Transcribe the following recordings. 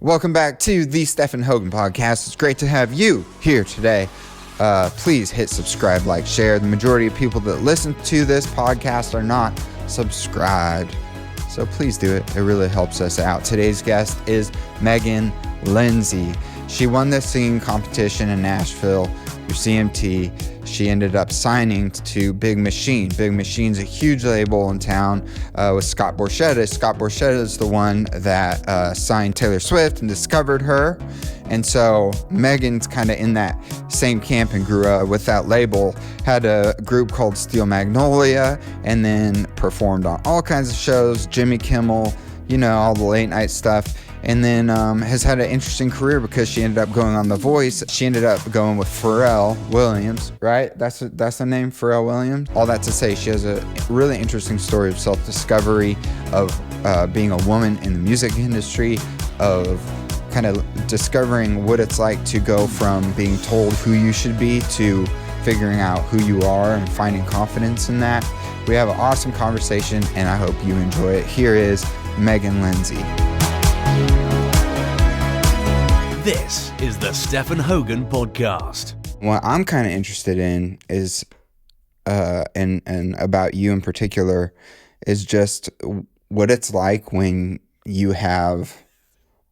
Welcome back to the Stephen Hogan Podcast. It's great to have you here today. Please hit subscribe, like, share. The majority of people that listen to this podcast are not subscribed, so please do it. It really helps us out. Today's guest is Meghan Linsey. She won this singing competition in Nashville through CMT. She ended up signing to Big Machine. Big Machine's a huge label in town with Scott Borchetta. Scott Borchetta is the one that signed Taylor Swift and discovered her. And so Meghan's kind of in that same camp and grew up with that label. Had a group called Steel Magnolia and then performed on all kinds of shows. Jimmy Kimmel, you know, all the late night stuff. And then has had an interesting career because she ended up going on The Voice. She ended up going with Pharrell Williams, right? That's the name, Pharrell Williams. All that to say, she has a really interesting story of self-discovery, of being a woman in the music industry, of kind of discovering what it's like to go from being told who you should be to figuring out who you are and finding confidence in that. We have an awesome conversation, and I hope you enjoy it. Here is Meghan Linsey. This is the Stephen Hogan Podcast. What I'm kind of interested in is, and about you in particular, is just what it's like when you have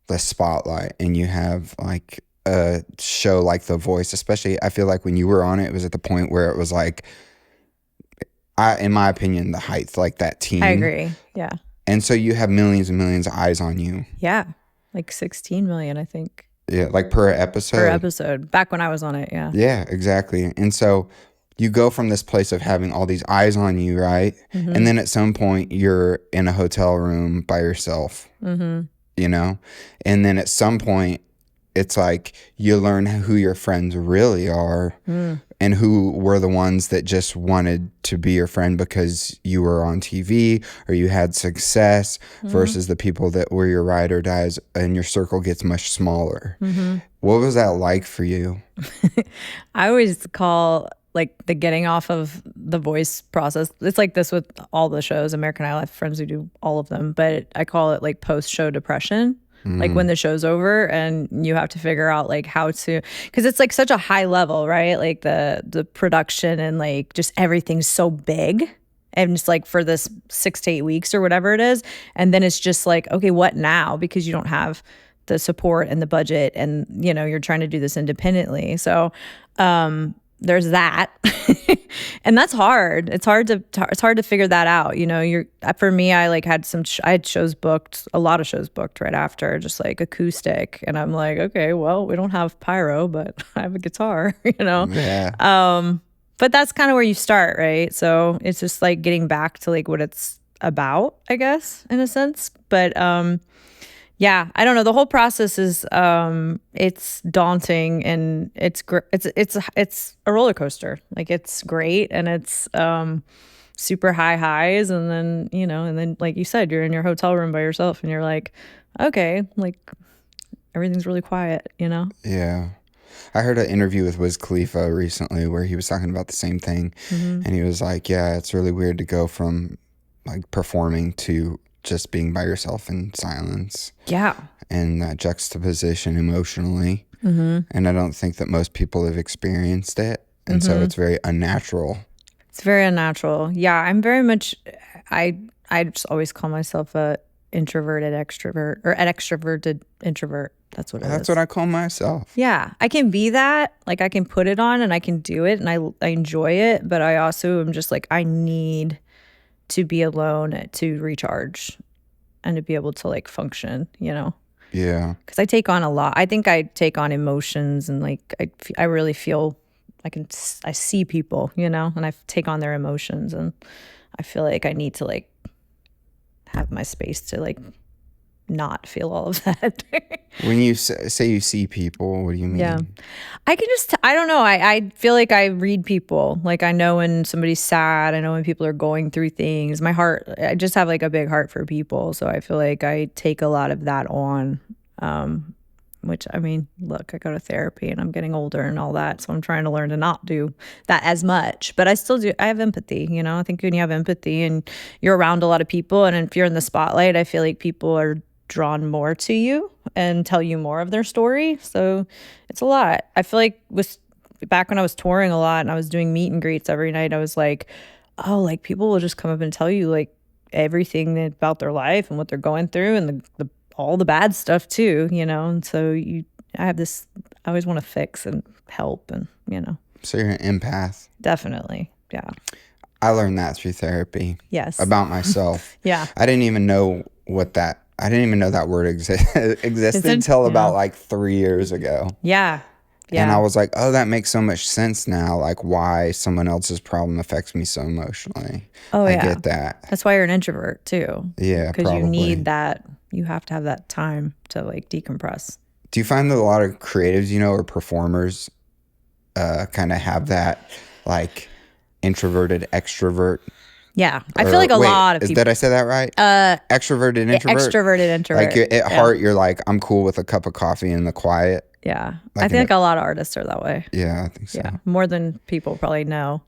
the spotlight and you have like a show like The Voice. Especially, I feel like when you were on it, it was at the point where it was like, in my opinion, the height, like that teen. I agree. Yeah. And so you have millions and millions of eyes on you. Yeah. Like 16 million, I think. Yeah, like per episode. Per episode. Back when I was on it, yeah. Yeah, exactly. And so you go from this place of having all these eyes on you, right? Mm-hmm. And then at some point you're in a hotel room by yourself, you know? And then at some point it's like you learn who your friends really are and who were the ones that just wanted to be your friend because you were on TV or you had success versus the people that were your ride or dies, and your circle gets much smaller. What was that like for you? I always call like the getting off of The Voice process. It's like this with all the shows. American Idol, I have friends who do all of them, but I call it like post-show depression. Like when the show's over and you have to figure out like how to, because it's like such a high level, right? Like the production and like just everything's so big, and it's like for this 6 to 8 weeks or whatever it is, and then it's just like, okay, what now? Because you don't have the support and the budget, and you know you're trying to do this independently. So there's that. And that's hard. It's hard to figure that out. You know, for me, I like had I had shows booked, a lot of shows booked right after, just like acoustic. And I'm like, okay, well, we don't have pyro, but I have a guitar, you know? Yeah. But that's kind of where you start, right? So it's just like getting back to like what it's about, I guess, in a sense. But yeah, I don't know. The whole process is it's daunting, and it's a roller coaster. Like it's great, and it's super high highs, and then and then like you said, you're in your hotel room by yourself, and you're like, okay, like everything's really quiet, you know? Yeah. I heard an interview with Wiz Khalifa recently where he was talking about the same thing, and he was like, yeah, it's really weird to go from like performing to just being by yourself in silence. Yeah. And that juxtaposition emotionally. And I don't think that most people have experienced it. And so it's very unnatural. It's very unnatural. Yeah, I'm very much, I just always call myself a introverted extrovert, or an extroverted introvert. That's what it is. That's what I call myself. Yeah, I can be that. Like I can put it on and I can do it, and I enjoy it. But I also am just like, I need to be alone to recharge and to be able to like function, you know? Yeah. Because I take on a lot. I think I take on emotions, and like I really feel I see people, you know, and I take on their emotions, and I feel like I need to like have my space to like not feel all of that. When you say you see people, what do you mean? Yeah. I can just, I don't know. I feel like I read people. Like I know when somebody's sad. I know when people are going through things. My heart, I just have like a big heart for people. So I feel like I take a lot of that on, which, I mean, look, I go to therapy and I'm getting older and all that. So I'm trying to learn to not do that as much. But I still do. I have empathy, you know. I think when you have empathy and you're around a lot of people, and if you're in the spotlight, I feel like people are drawn more to you and tell you more of their story. So it's a lot. I feel like back when I was touring a lot and I was doing meet and greets every night, I was like, oh, like people will just come up and tell you like everything about their life and what they're going through and the all the bad stuff too, you know? And so I always want to fix and help and, you know. So you're an empath. Definitely. Yeah. I learned that through therapy. Yes. About myself. Yeah. I didn't even know that word existed until about like 3 years ago. Yeah. Yeah. And I was like, oh, that makes so much sense now, like why someone else's problem affects me so emotionally. Oh, I yeah. get that. That's why you're an introvert too. Yeah, because you need that. You have to have that time to like decompress. Do you find that a lot of creatives, or performers kind of have that like introverted extrovert? Yeah. I feel like a lot of people. Did I say that right? Extroverted introvert? Extroverted introvert. Like at heart, you're like, I'm cool with a cup of coffee in the quiet. Yeah. I think a lot of artists are that way. Yeah, I think so. Yeah. More than people probably know.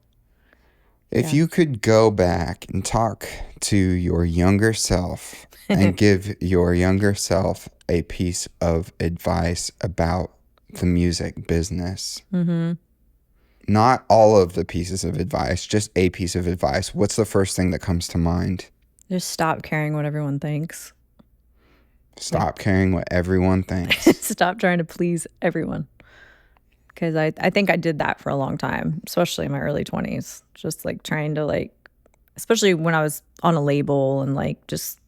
If you could go back and talk to your younger self and give your younger self a piece of advice about the music business, not all of the pieces of advice, just a piece of advice, what's the first thing that comes to mind? Just stop caring what everyone thinks. Stop caring what everyone thinks. Stop trying to please everyone. Because I think I did that for a long time, especially in my early 20s. Just like trying to like, especially when I was on a label and like just,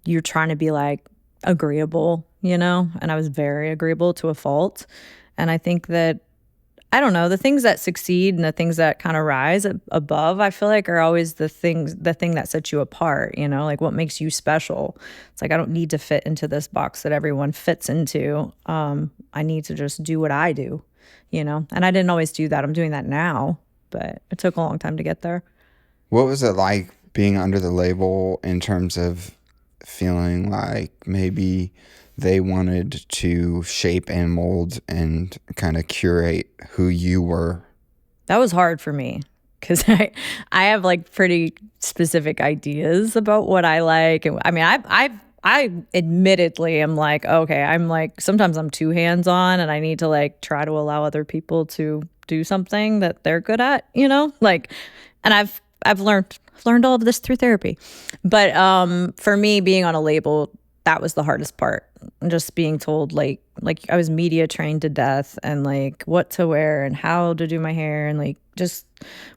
you're trying to be like agreeable, And I was very agreeable to a fault. And I think that, I don't know, the things that succeed and the things that kind of rise above, I feel like are always the thing that sets you apart, like what makes you special. It's like, I don't need to fit into this box that everyone fits into. I need to just do what I do, and I didn't always do that. I'm doing that now, but it took a long time to get there. What was it like being under the label in terms of feeling like maybe they wanted to shape and mold and kind of curate who you were? That was hard for me because I have like pretty specific ideas about what I like. And I mean, I admittedly am like, okay, I'm like, sometimes I'm too hands-on and I need to like try to allow other people to do something that they're good at, like, and I've learned all of this through therapy. But for me, being on a label, that was the hardest part. Just being told like I was media trained to death and like what to wear and how to do my hair and like just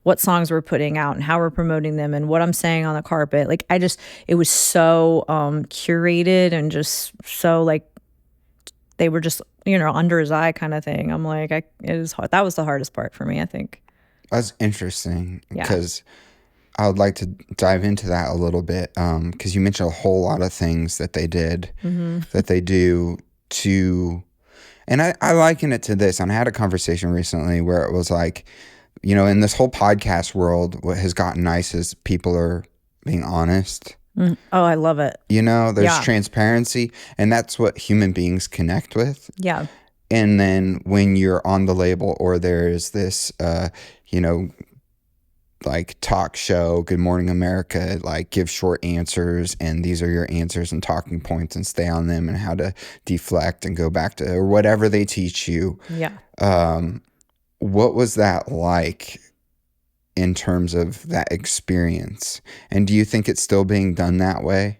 what songs we're putting out and how we're promoting them and what I'm saying on the carpet. Like it was so curated and just so like they were just, under his eye kind of thing. I'm like, it is hard. That was the hardest part for me, I think. That's interesting because I would like to dive into that a little bit because you mentioned a whole lot of things that they did, that they do to, and I liken it to this. And I had a conversation recently where it was like, in this whole podcast world, what has gotten nice is people are being honest. Oh, I love it. There's transparency, and that's what human beings connect with. Yeah. And then when you're on the label or there's this, like talk show, Good Morning America, like give short answers and these are your answers and talking points and stay on them and how to deflect and go back to or whatever they teach you. Yeah. What was that like in terms of that experience? And do you think it's still being done that way?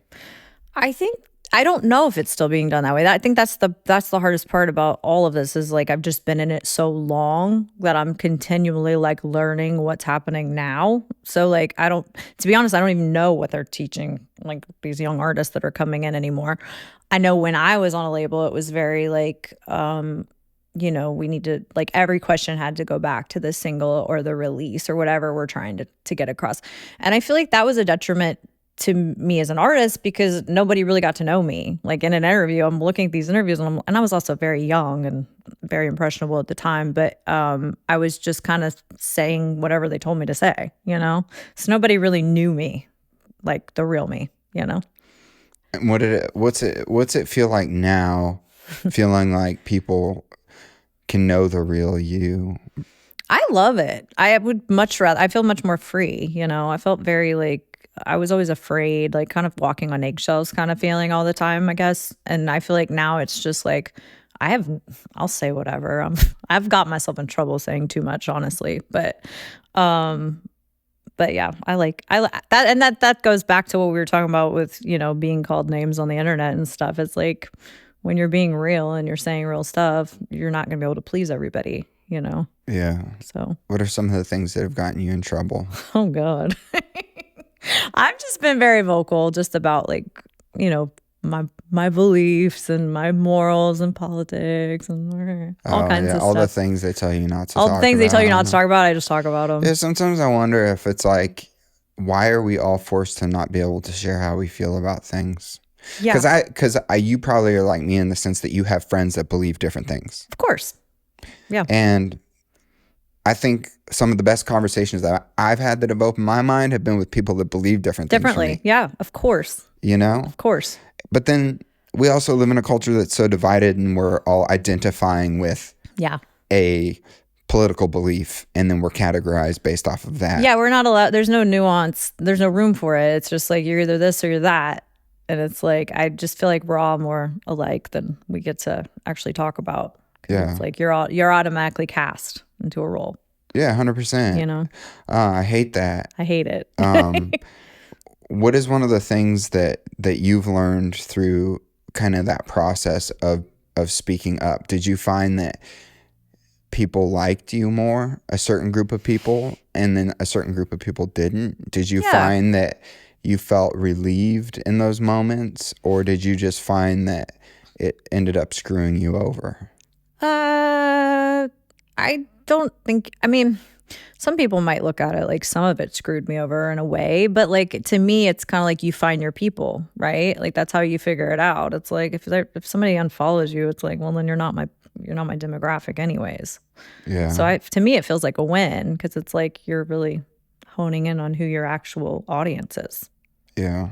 I don't know if it's still being done that way. I think that's the hardest part about all of this is like I've just been in it so long that I'm continually like learning what's happening now. So like to be honest, I don't even know what they're teaching like these young artists that are coming in anymore. I know when I was on a label, it was very like, we need to like every question had to go back to the single or the release or whatever we're trying to get across. And I feel like that was a detriment to me as an artist because nobody really got to know me. Like in an interview, I'm looking at these interviews and I was also very young and very impressionable at the time, but I was just kind of saying whatever they told me to say, So nobody really knew me, like the real me, And what's it feel like now, feeling like people can know the real you? I love it. I would much rather, I feel much more free, I felt very like I was always afraid, like kind of walking on eggshells kind of feeling all the time, I guess. And I feel like now it's just like I'll say whatever. I've got myself in trouble saying too much, honestly. But yeah, I like that, and that goes back to what we were talking about with, being called names on the internet and stuff. It's like when you're being real and you're saying real stuff, you're not going to be able to please everybody, Yeah. So, What are some of the things that have gotten you in trouble? oh God. I've just been very vocal just about like, my beliefs and my morals and politics and all kinds of all stuff. the things they tell you not to All talk the things they tell you not about. to talk about, I just talk about them. Yeah, sometimes I wonder if it's like, why are we all forced to not be able to share how we feel about things? Yeah, Because you probably are like me in the sense that you have friends that believe different things. of course. Yeah. And I think some of the best conversations that I've had that have opened my mind have been with people that believe differently. Differently. Yeah, of course. Of course. But then we also live in a culture that's so divided, and we're all identifying with a political belief, and then we're categorized based off of that. Yeah, we're not allowed. There's no nuance. There's no room for it. It's just like you're either this or you're that. And it's like, I just feel like we're all more alike than we get to actually talk about. Yeah. It's like you're automatically cast into a role. Yeah, 100%. I hate that. I hate it. What is one of the things that you've learned through kind of that process of speaking up? Did you find that people liked you more, a certain group of people, and then a certain group of people didn't? Did you find that you felt relieved in those moments, or did you just find that it ended up screwing you over? I don't think, I mean, some people might look at it like some of it screwed me over in a way, but like to me, it's kind of like you find your people, right? Like that's how you figure it out. It's like if somebody unfollows you, it's like, well, then you're not my demographic anyways. Yeah. So to me, it feels like a win because it's like you're really honing in on who your actual audience is. Yeah.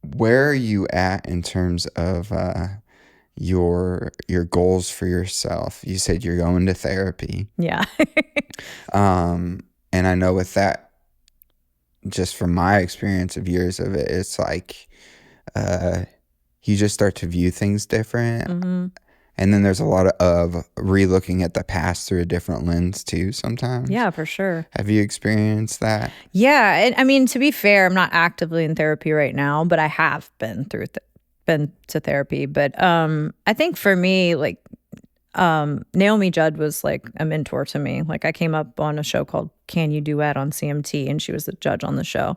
Where are you at in terms of your goals for yourself? You said you're going to therapy. Yeah. And I know with that, just from my experience of years of it, it's like you just start to view things different. Mm-hmm. And then there's a lot of re-looking at the past through a different lens too sometimes. Yeah, for sure. Have you experienced that? Yeah. And I mean, to be fair, I'm not actively in therapy right now, but I have been been to therapy. But I think for me, like Naomi Judd was like a mentor to me. Like I came up on a show called Can You Duet on CMT, and she was the judge on the show.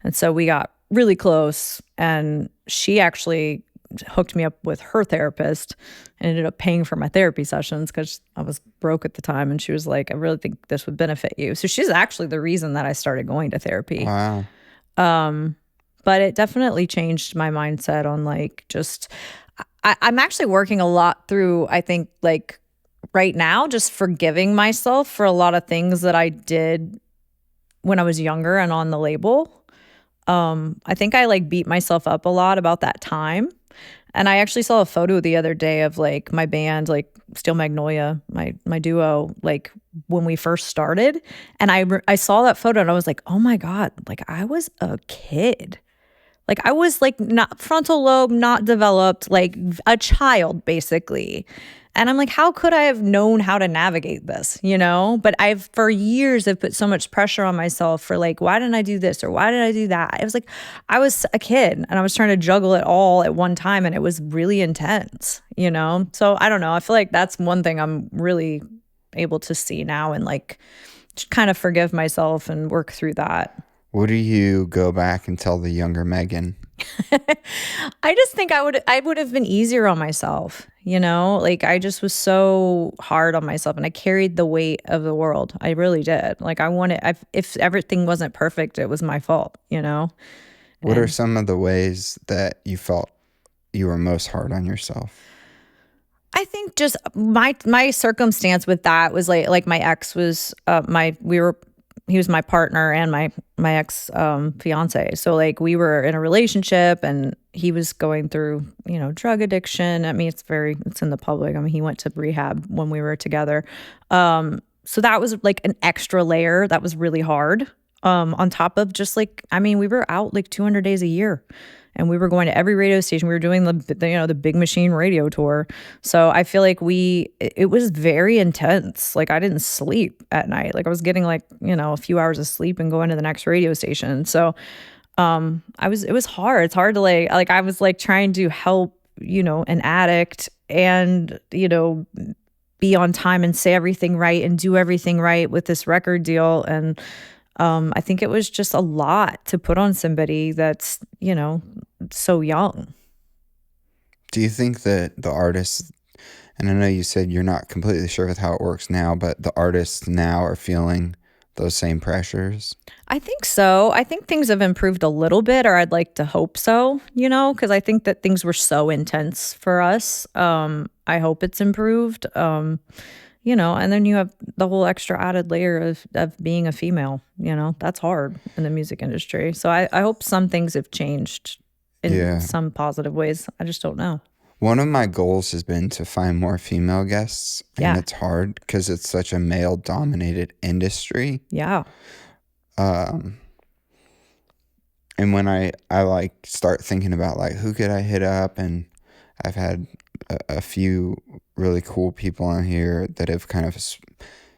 And so we got really close, and she actually hooked me up with her therapist and ended up paying for my therapy sessions because I was broke at the time. And she was like, I really think this would benefit you. So she's actually the reason that I started going to therapy. Wow. But it definitely changed my mindset on like just, I'm actually working a lot through, I think like right now, just forgiving myself for a lot of things that I did when I was younger and on the label. I think I like beat myself up a lot about that time. And I actually saw a photo the other day of like my band, like Steel Magnolia, my duo, like when we first started. And I saw that photo and I was like, oh my God, like I was a kid. Like I was like not frontal lobe, not developed, like a child basically. And I'm like, how could I have known how to navigate this, But I've for years have put so much pressure on myself for like, why didn't I do this or why did I do that? It was like, I was a kid and I was trying to juggle it all at one time and it was really intense, So I don't know. I feel like that's one thing I'm really able to see now and like kind of forgive myself and work through that. What do you go back and tell the younger Meghan? I just think I would have been easier on myself, like I just was so hard on myself and I carried the weight of the world. I really did. Like if everything wasn't perfect, it was my fault, What are some of the ways that you felt you were most hard on yourself? I think just my circumstance with that was like my ex was he was my partner and my ex fiance. So like we were in a relationship and he was going through, drug addiction. I mean, it's in the public. I mean, he went to rehab when we were together. So that was like an extra layer that was really hard On top of just like, I mean, we were out like 200 days a year, and we were going to every radio station. We were doing the Big Machine radio tour. So I feel like it was very intense. Like I didn't sleep at night. Like I was getting like, a few hours of sleep and going to the next radio station. So it was hard. It's hard to like I was like trying to help, an addict and, be on time and say everything right and do everything right with this record deal. And I think it was just a lot to put on somebody that's, so young. Do you think that the artists, and I know you said you're not completely sure with how it works now, but the artists now are feeling those same pressures? I think so. I think things have improved a little bit, or I'd like to hope so, because I think that things were so intense for us. I hope it's improved. And then you have the whole extra added layer of being a female, that's hard in the music industry. So I hope some things have changed in some positive ways. I just don't know. One of my goals has been to find more female guests, and it's hard because it's such a male-dominated industry. Yeah. And when I like start thinking about like who could I hit up, and I've had a few really cool people on here that have kind of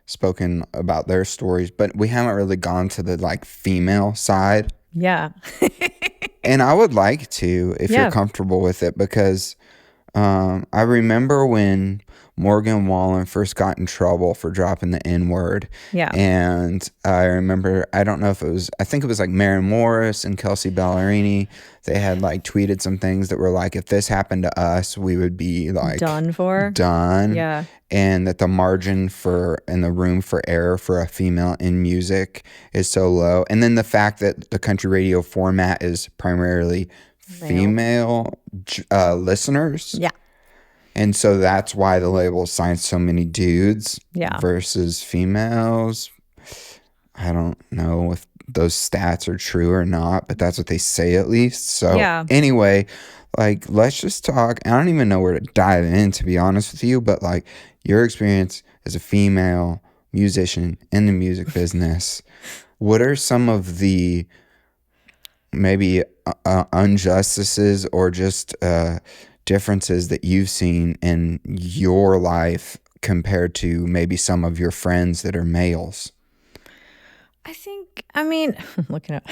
spoken about their stories, but we haven't really gone to the like female side. Yeah. And I would like to, if you're comfortable with it, because I remember when Morgan Wallen first got in trouble for dropping the N-word. Yeah. And I remember, I think it was like Maren Morris and Kelsey Ballerini. They had like tweeted some things that were like, if this happened to us, we would be like done. Yeah. And that the margin and the room for error for a female in music is so low. And then the fact that the country radio format is primarily female listeners. Yeah. And so that's why the label signs so many dudes versus females. I don't know if those stats are true or not, but that's what they say at least. So anyway, like, let's just talk. I don't even know where to dive in, to be honest with you, but like your experience as a female musician in the music business, what are some of the maybe injustices or just differences that you've seen in your life compared to maybe some of your friends that are males? I'm looking at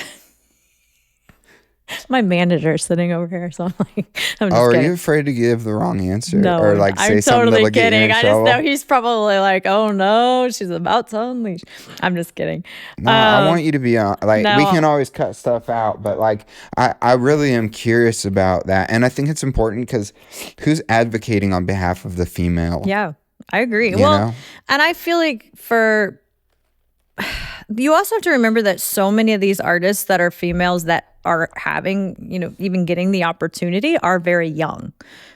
my manager sitting over here, so I'm just are kidding. you afraid to give the wrong answer? No, or like say I'm something totally that'll get you in kidding. I just trouble? know he's probably like, oh no, she's about to unleash. I'm just kidding. No, I want you to be on. Like, we can always cut stuff out, but like, I really am curious about that, and I think it's important because who's advocating on behalf of the female? Yeah, I agree. You know? And I feel like you also have to remember that so many of these artists that are females that are having, even getting the opportunity are very young.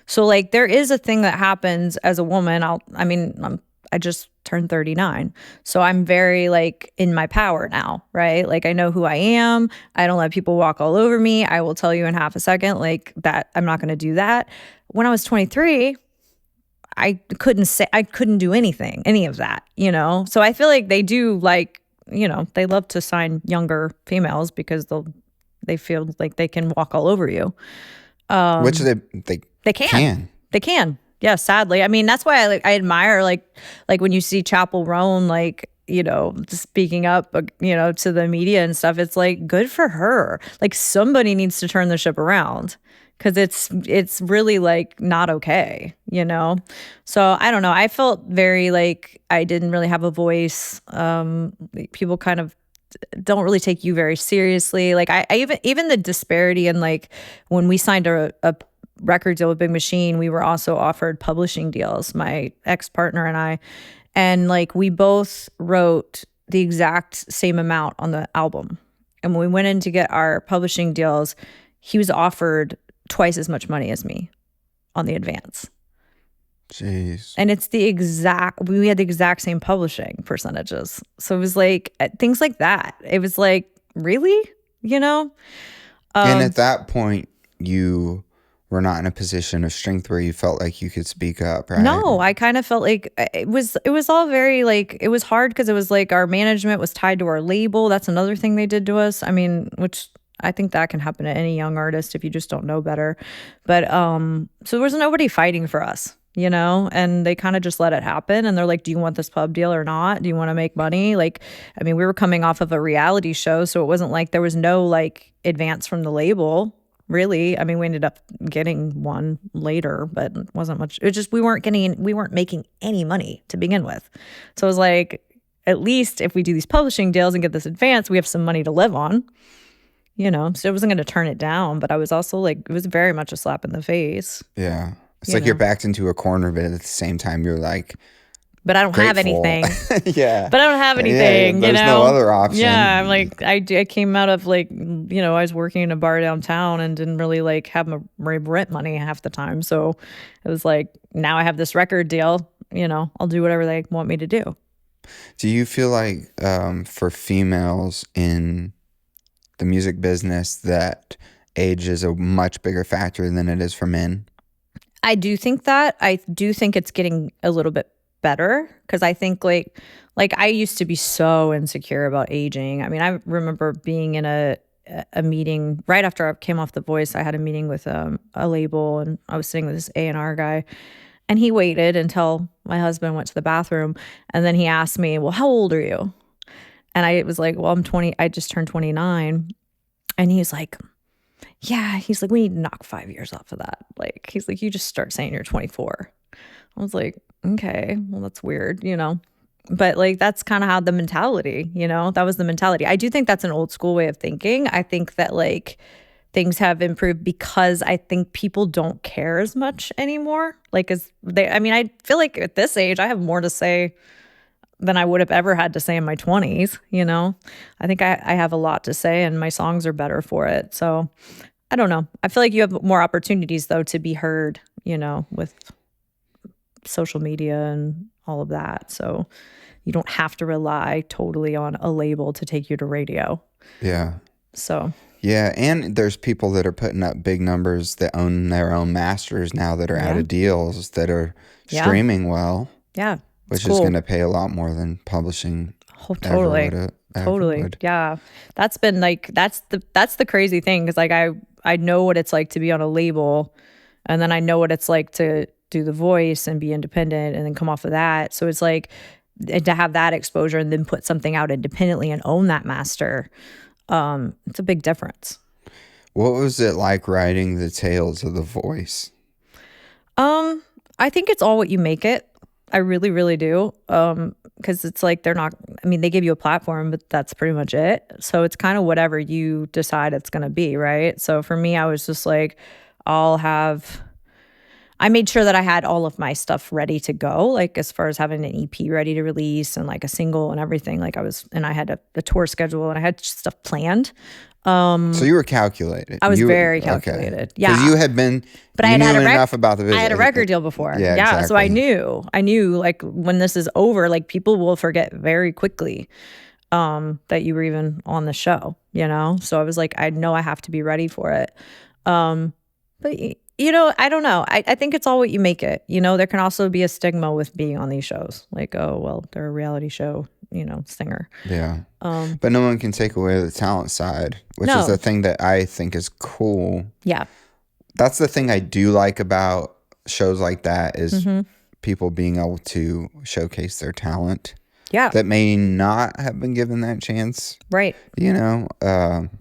So like there is a thing that happens as a woman. I just turned 39. So I'm very like in my power now, right? Like I know who I am. I don't let people walk all over me. I will tell you in half a second like that I'm not going to do that. When I was 23, I couldn't do any of that, So I feel like they do like, they love to sign younger females because they feel like they can walk all over you. Which they can. They can. Yeah, sadly. I mean, that's why I admire like when you see Chapel Roan speaking up, to the media and stuff. It's like good for her. Like somebody needs to turn the ship around. Because it's really like not okay, So I don't know. I felt very like I didn't really have a voice. People kind of don't really take you very seriously. Like I even the disparity in like when we signed a record deal with Big Machine, we were also offered publishing deals. My ex-partner and I, and like we both wrote the exact same amount on the album. And when we went in to get our publishing deals, he was offered twice as much money as me on the advance. Jeez. And it's we had the exact same publishing percentages. So it was like things like that. It was like, really? And at that point, you were not in a position of strength where you felt like you could speak up, right? No, I kind of felt like it was all very like, it was hard because it was like our management was tied to our label. That's another thing they did to us. I mean, which I think that can happen to any young artist if you just don't know better. But so there was nobody fighting for us, and they kind of just let it happen. And they're like, do you want this pub deal or not? Do you want to make money? Like, I mean, we were coming off of a reality show, so it wasn't like there was no like advance from the label. Really, I mean, we ended up getting one later, but it wasn't much. It just we weren't making any money to begin with. So it was like, at least if we do these publishing deals and get this advance, we have some money to live on. So I wasn't going to turn it down, but I was also like, it was very much a slap in the face. Yeah, it's like you're backed into a corner, but at the same time, you're like, but I don't grateful. have anything. Yeah. But I don't have anything, there's no other option. Yeah, I'm like, I came out of like, I was working in a bar downtown and didn't really like have my rent money half the time. So it was like, now I have this record deal, I'll do whatever they want me to do. Do you feel like for females in the music business that age is a much bigger factor than it is for men? I do think that. I do think it's getting a little bit better because I think like I used to be so insecure about aging. I mean, I remember being in a meeting right after I came off The Voice. I had a meeting with a label, and I was sitting with this A&R guy, and he waited until my husband went to the bathroom, and then he asked me, well, how old are you? And I was like, well, I'm 20. I just turned 29. And he's like, yeah, he's like, we need to knock 5 years off of that. Like, he's like, you just start saying you're 24. I was like, okay, well, that's weird, but like, that's kind of how the mentality, that was the mentality. I do think that's an old school way of thinking. I think that like things have improved because I think people don't care as much anymore. Like, I feel like at this age, I have more to say than I would have ever had to say in my 20s, I think I have a lot to say, and my songs are better for it. So I don't know. I feel like you have more opportunities though to be heard, with social media and all of that. So you don't have to rely totally on a label to take you to radio. Yeah. So. Yeah, and there's people that are putting up big numbers that own their own masters now that are out of deals that are streaming well. Yeah. Which is going to pay a lot more than publishing. Oh, totally. Totally. Yeah. That's been like, that's the crazy thing. Cause like I know what it's like to be on a label, and then I know what it's like to do The Voice and be independent and then come off of that. So it's like to have that exposure and then put something out independently and own that master. It's a big difference. What was it like writing the tales of The Voice? I think it's all what you make it. I really, really do. Because it's like they give you a platform, but that's pretty much it. So it's kind of whatever you decide it's going to be, right? So for me, I was just like, I made sure that I had all of my stuff ready to go, like as far as having an EP ready to release and like a single and everything. Like I had a tour schedule and I had stuff planned. So you were calculated. I was very calculated. Okay. Yeah. Because you had been, but you I had knew enough about the business. I had a record deal before. Yeah, exactly. So I knew like when this is over, like people will forget very quickly that you were even on the show, So I was like, I know I have to be ready for it. But I don't know. I think it's all what you make it. There can also be a stigma with being on these shows. Like, oh, well, they're a reality show, singer. Yeah. But no one can take away the talent side, which is the thing that I think is cool. Yeah. That's the thing I do like about shows like that is people being able to showcase their talent. Yeah. That may not have been given that chance. Right. Yeah,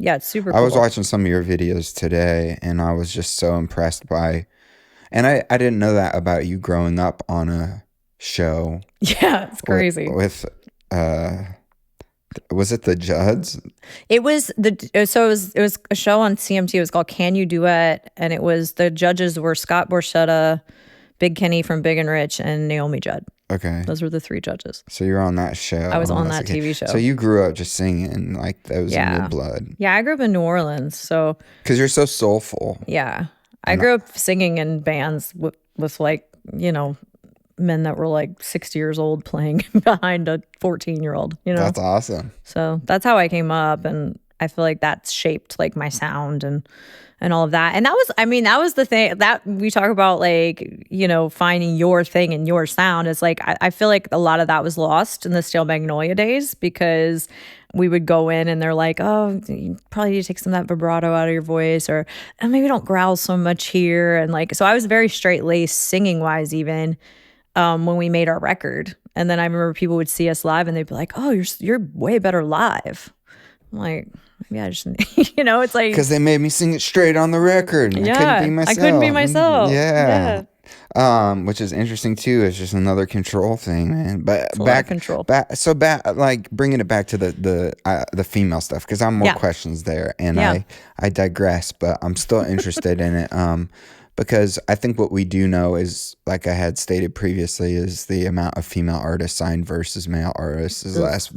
it's super cool. I was watching some of your videos today, and I was just so impressed by, and I didn't know that about you growing up on a show. Yeah, it's crazy. With was it the Judds? It was it was a show on CMT. It was called Can You Duet, and it was the judges were Scott Borchetta, Big Kenny from Big and Rich, and Naomi Judd. Okay. Those were the three judges. So you're on that show. I was on that TV show. So you grew up just singing, like that was in your blood. Yeah, I grew up in New Orleans, so. Because you're so soulful. Yeah. I grew up singing in bands with like, men that were like 60 years old playing behind a 14-year-old, That's awesome. So that's how I came up, and I feel like that's shaped like my sound and all of that. And that was the thing that we talk about, like, you know, finding your thing and your sound is like, I feel like a lot of that was lost in the Steel Magnolia days, because we would go in and they're like, oh, you probably need to take some of that vibrato out of your voice, or maybe don't growl so much here. And like, so I was very straight laced singing wise, even when we made our record. And then I remember people would see us live and they'd be like, oh, you're way better live. I'm like, maybe I just, you know, it's like, because they made me sing it straight on the record. Yeah, I couldn't be myself. I couldn't be myself. Yeah. Which is interesting too. It's just another control thing, man. But it's a lot of control. Like bringing it back to the female stuff, because I'm more questions there, and I digress, but I'm still interested in it. Because I think what we do know is, like I had stated previously, is the amount of female artists signed versus male artists is less.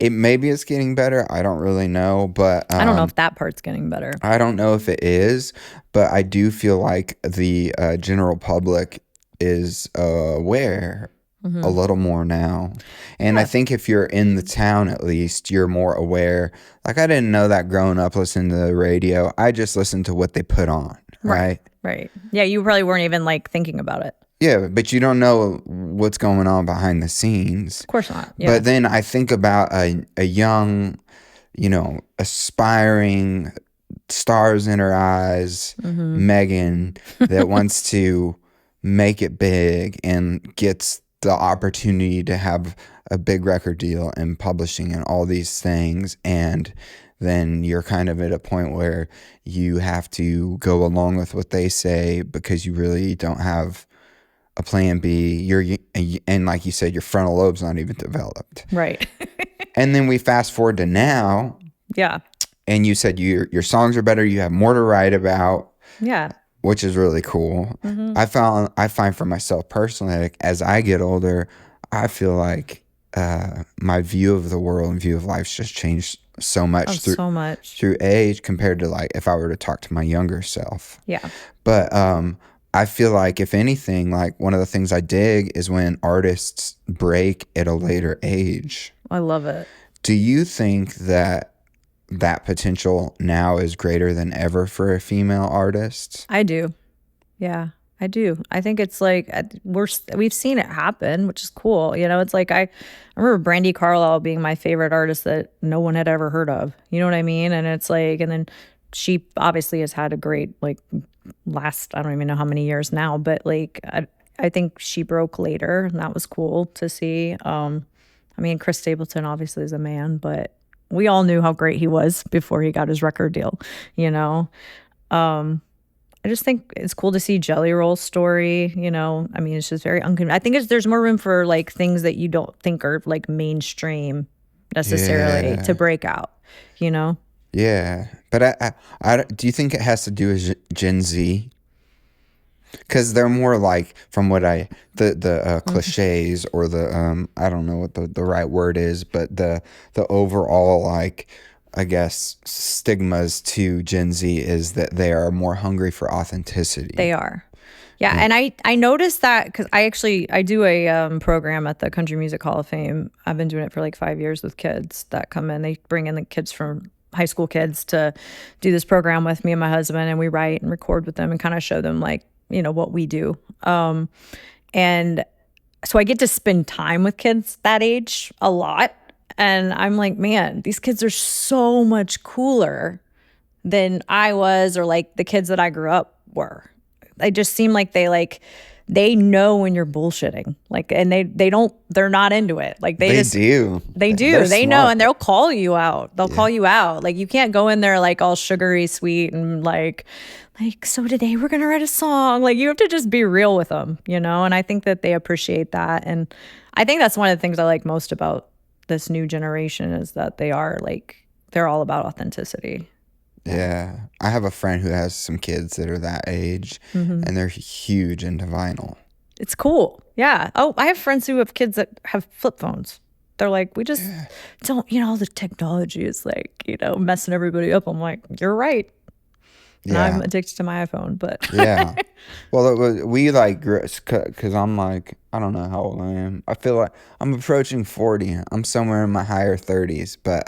Maybe it's getting better. I don't really know, but I don't know if that part's getting better. I don't know if it is, but I do feel like the general public is aware a little more now. And I think if you're in the town, at least, you're more aware. Like, I didn't know that growing up listening to the radio. I just listened to what they put on, right? Right. Yeah, you probably weren't even like thinking about it. Yeah, but you don't know what's going on behind the scenes. Of course not. Yeah. But then I think about a young, you know, aspiring, stars in her eyes, Meghan, that wants to make it big and gets the opportunity to have a big record deal and publishing and all these things. And then you're kind of at a point where you have to go along with what they say because you really don't have a plan B. And like you said, your frontal lobe's not even developed. Right. And then we fast forward to now. Yeah. And you said your songs are better. You have more to write about. Yeah. Which is really cool. I find for myself personally, like, as I get older, I feel like my view of the world and view of life's just changed so much through age compared to, like, if I were to talk to my younger self. Yeah. But I feel like, if anything, like, one of the things I dig is when artists break at a later age. I love it. Do you think that potential now is greater than ever for a female artist? I do. Yeah, I do. I think it's like we've seen it happen, which is cool. You know, it's like I remember Brandy Carlisle being my favorite artist that no one had ever heard of. You know what I mean? And it's like, and then she obviously has had a great, like, last, I don't even know how many years now, but like I think she broke later, and that was cool to see. I mean, Chris Stapleton obviously is a man, but we all knew how great he was before he got his record deal, you know? I just think it's cool to see Jelly Roll's story, you know? I mean, it's just very unconventional. I think there's more room for, like, things that you don't think are, like, mainstream necessarily to break out, you know? Yeah. But I do you think it has to do with Gen Z? Because they're more like, from what the cliches, or the I don't know what the right word is, but the overall, like, I guess, stigmas to Gen Z is that they are more hungry for authenticity. They are. Yeah, and I noticed that because I do a program at the Country Music Hall of Fame. I've been doing it for like 5 years with kids that come in. They bring in the kids from high school kids to do this program with me and my husband, and we write and record with them and kind of show them, like, you know, what we do. And so I get to spend time with kids that age a lot. And I'm like, man, these kids are so much cooler than I was, or like the kids that I grew up were. They just seem like they know when you're bullshitting, like, and they're not into it. Like they do. They know, and they'll call you out. Call you out. Like, you can't go in there like all sugary sweet and like, so today we're going to write a song. Like, you have to just be real with them, you know? And I think that they appreciate that. And I think that's one of the things I like most about this new generation is that they're all about authenticity. Yeah. I have a friend who has some kids that are that age, and they're huge into vinyl. It's cool. Yeah. Oh, I have friends who have kids that have flip phones. They're like, we just don't, you know, all the technology is like, you know, messing everybody up. I'm like, you're right. And I'm addicted to my iPhone, but yeah. Well, we like, because I'm like, I don't know how old I am. I feel like I'm approaching 40. I'm somewhere in my higher 30s, but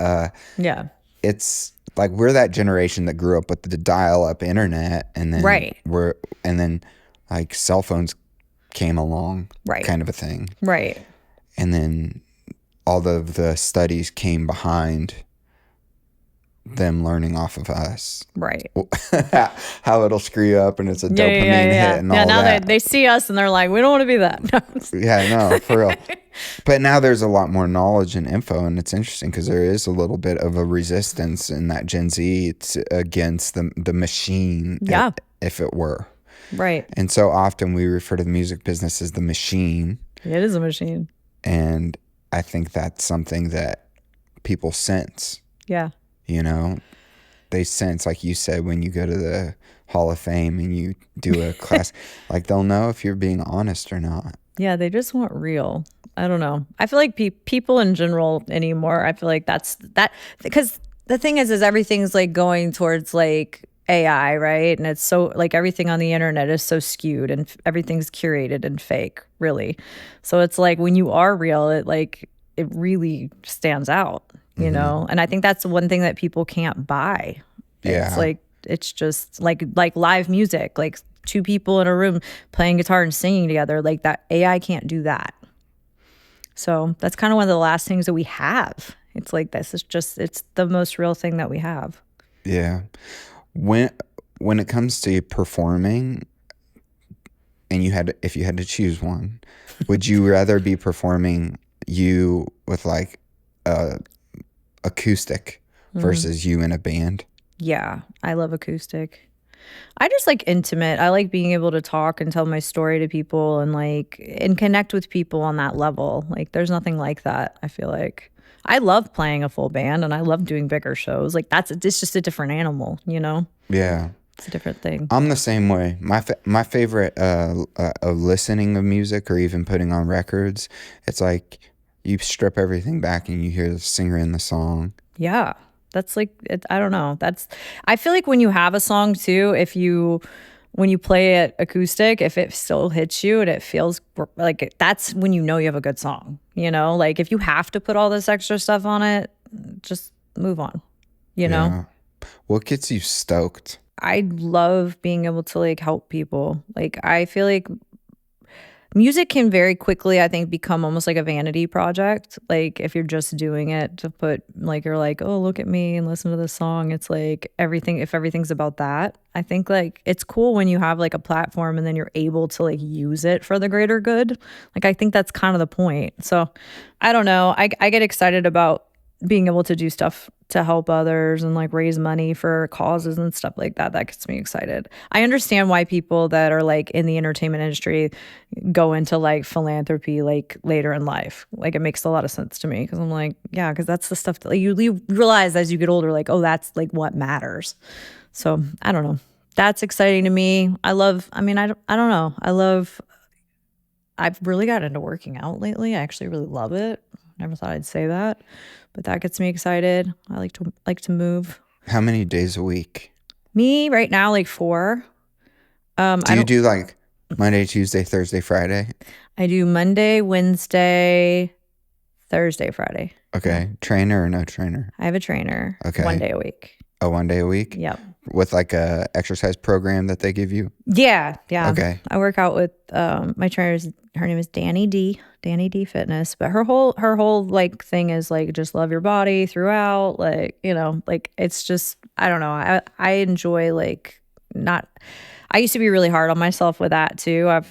yeah, it's like we're that generation that grew up with the dial-up internet, and then Right. and then like cell phones came along, Right. kind of a thing. Right. And then all of the studies came behind them learning off of us. Right. How it'll screw you up and it's a Yeah, dopamine yeah, yeah. hit and Yeah, all now that. they see us and they're like, we don't want to be that. Yeah, no, for real. But now there's a lot more knowledge and info, and it's interesting because there is a little bit of a resistance in that Gen Z against the machine, Yeah. if it were. Right. And so often we refer to the music business as the machine, It is a machine. and I think that's something that people sense. Yeah. You know, they sense, like you said, when you go to the Hall of Fame and you do a class, like they'll know if you're being honest or not. Yeah, they just want real. I don't know. I feel like people in general anymore, I feel like that's that, because the thing is everything's like going towards like AI, right? And it's so like everything on the internet is so skewed and everything's curated and fake, really. So it's like when you are real, it really stands out, you know? And I think that's one thing that people can't buy. Yeah. It's like, it's just like live music, like two people in a room playing guitar and singing together, like that AI can't do that. So that's kind of one of the last things that we have. It's like, this is just, it's the most real thing that we have. Yeah. When it comes to performing, and if you had to choose one, would you rather be performing you with like acoustic versus you in a band? Yeah, I love acoustic. I just like intimate. I like being able to talk and tell my story to people and connect with people on that level. Like there's nothing like that, I feel like. I love playing a full band and I love doing bigger shows. Like it's just a different animal, you know? Yeah. It's a different thing. I'm the same way. My favorite of listening of music or even putting on records, it's like you strip everything back and you hear the singer in the song. Yeah. That's like, I don't know. I feel like when you have a song too, when you play it acoustic, if it still hits you and it feels like, that's when you know you have a good song, you know? Like if you have to put all this extra stuff on it, just move on, you know? Yeah. What gets you stoked? I love being able to like help people. Like I feel like music can very quickly, I think, become almost like a vanity project. Like if you're just doing it to put like, you're like, oh, look at me and listen to this song. It's like if everything's about that, I think like it's cool when you have like a platform and then you're able to like use it for the greater good. Like I think that's kind of the point. So I don't know. I get excited about being able to do stuff to help others and like raise money for causes and stuff like that. That gets me excited. I understand why people that are like in the entertainment industry go into like philanthropy like later in life. Like it makes a lot of sense to me because I'm like, yeah, because that's the stuff that like, you realize as you get older, like, oh, that's like what matters. So I don't know. That's exciting to me. I don't know. I've really got into working out lately. I actually really love it. Never thought I'd say that, but that gets me excited. I like to move. How many days a week? Me right now, like 4. Do you do like Monday, Tuesday, Thursday, Friday? I do Monday, Wednesday, Thursday, Friday. Okay. Trainer or no trainer? I have a trainer. Okay. 1 day a week. Oh, 1 day a week? Yep. With like a exercise program that they give you? Yeah. Okay. I work out with my trainer. Her name is Danny D Fitness, but her whole like thing is like just love your body throughout, like, you know, like it's just, I don't know. I enjoy like not, I used to be really hard on myself with that too. I've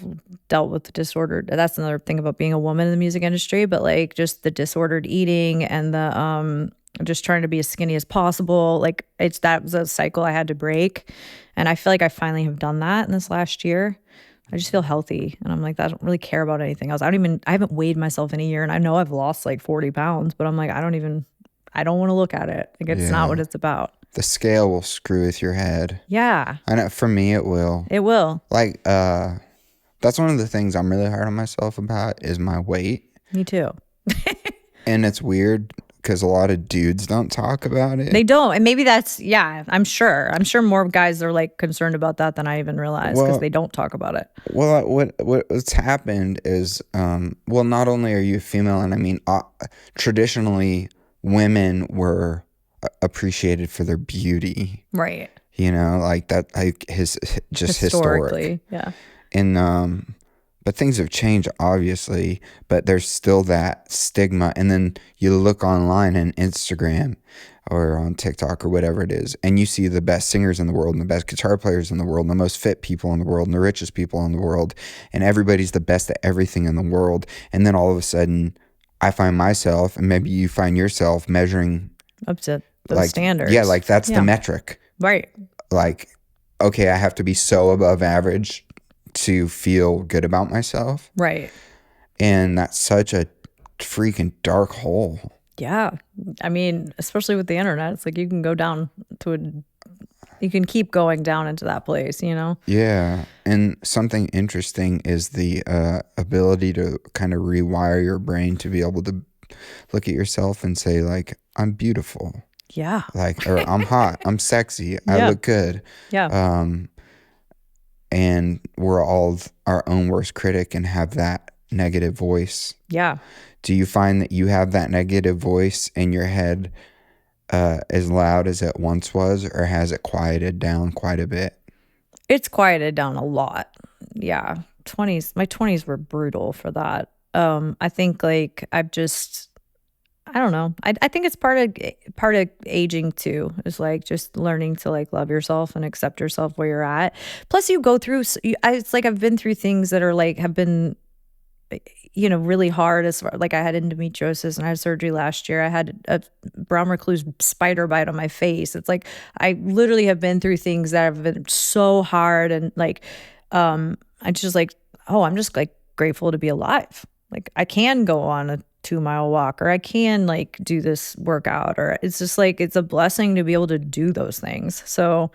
dealt with disordered, that's another thing about being a woman in the music industry, but like just the disordered eating and the just trying to be as skinny as possible. Like that was a cycle I had to break. And I feel like I finally have done that in this last year. I just feel healthy. And I'm like, I don't really care about anything else. I haven't weighed myself in a year. And I know I've lost like 40 pounds, but I'm like, I don't want to look at it. Like it's not what it's about. The scale will screw with your head. Yeah. I know for me, it will. It will. Like, that's one of the things I'm really hard on myself about is my weight. Me too. And it's weird because a lot of dudes don't talk about it. They don't. And maybe that's, yeah, I'm sure more guys are like concerned about that than I even realize because they don't talk about it. Well, what's happened is, not only are you female, and I mean, traditionally women were appreciated for their beauty. Right. You know, like that, like his just Historically, historic. yeah. And but things have changed, obviously, but there's still that stigma. And then you look online and Instagram or on TikTok or whatever it is, and you see the best singers in the world and the best guitar players in the world and the most fit people in the world and the richest people in the world, and everybody's the best at everything in the world. And then all of a sudden I find myself, and maybe you find yourself, measuring Up to those like standards. Yeah, like that's the metric. Right. Like, okay, I have to be so above average to feel good about myself. Right. And that's such a freaking dark hole. Yeah. I mean, especially with the internet, it's like you can go down to you can keep going down into that place, you know? Yeah. And something interesting is the ability to kind of rewire your brain to be able to look at yourself and say, like, I'm beautiful. Yeah. Like, or I'm hot, I'm sexy, I look good. Yeah. And we're all our own worst critic and have that negative voice. Yeah. Do you find that you have that negative voice in your head as loud as it once was, or has it quieted down quite a bit? It's quieted down a lot. Yeah. My 20s were brutal for that. I think like I don't know. I think it's part of aging too. Is like just learning to like love yourself and accept yourself where you're at. Plus, you go through. It's like I've been through things that are like have been, you know, really hard. As far like I had endometriosis and I had surgery last year. I had a brown recluse spider bite on my face. It's like I literally have been through things that have been so hard, and like I just like, oh, I'm just like grateful to be alive. Like I can go on a 2-mile walk, or I can like do this workout, or it's just like it's a blessing to be able to do those things. So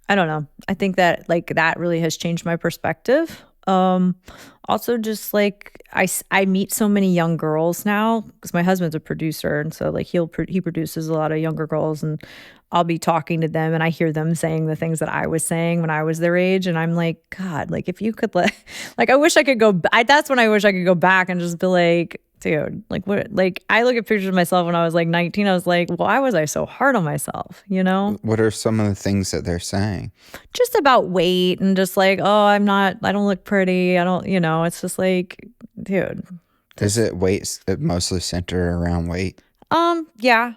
I don't know. I think that like that really has changed my perspective. Also just like I meet so many young girls now because my husband's a producer, and so like he produces a lot of younger girls, and I'll be talking to them and I hear them saying the things that I was saying when I was their age, and I'm like, God, like if you could like I wish I could go that's when I wish I could go back and just be like, dude, like what, like I look at pictures of myself when I was like 19, I was like, why was I so hard on myself, you know? What are some of the things that they're saying? Just about weight and just like, oh, I don't look pretty. I don't, you know, it's just like, dude. Is it weight mostly centered around weight? Yeah,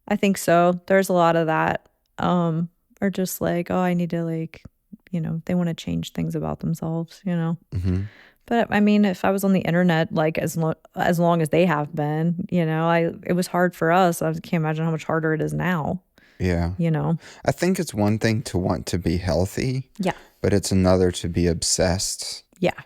I think so. There's a lot of that. Or just like, oh, I need to like, you know, they want to change things about themselves, you know? Mm-hmm. But I mean, if I was on the internet, like as long as they have been, you know, it was hard for us. I can't imagine how much harder it is now. Yeah. You know, I think it's one thing to want to be healthy. Yeah. But it's another to be obsessed. Yeah.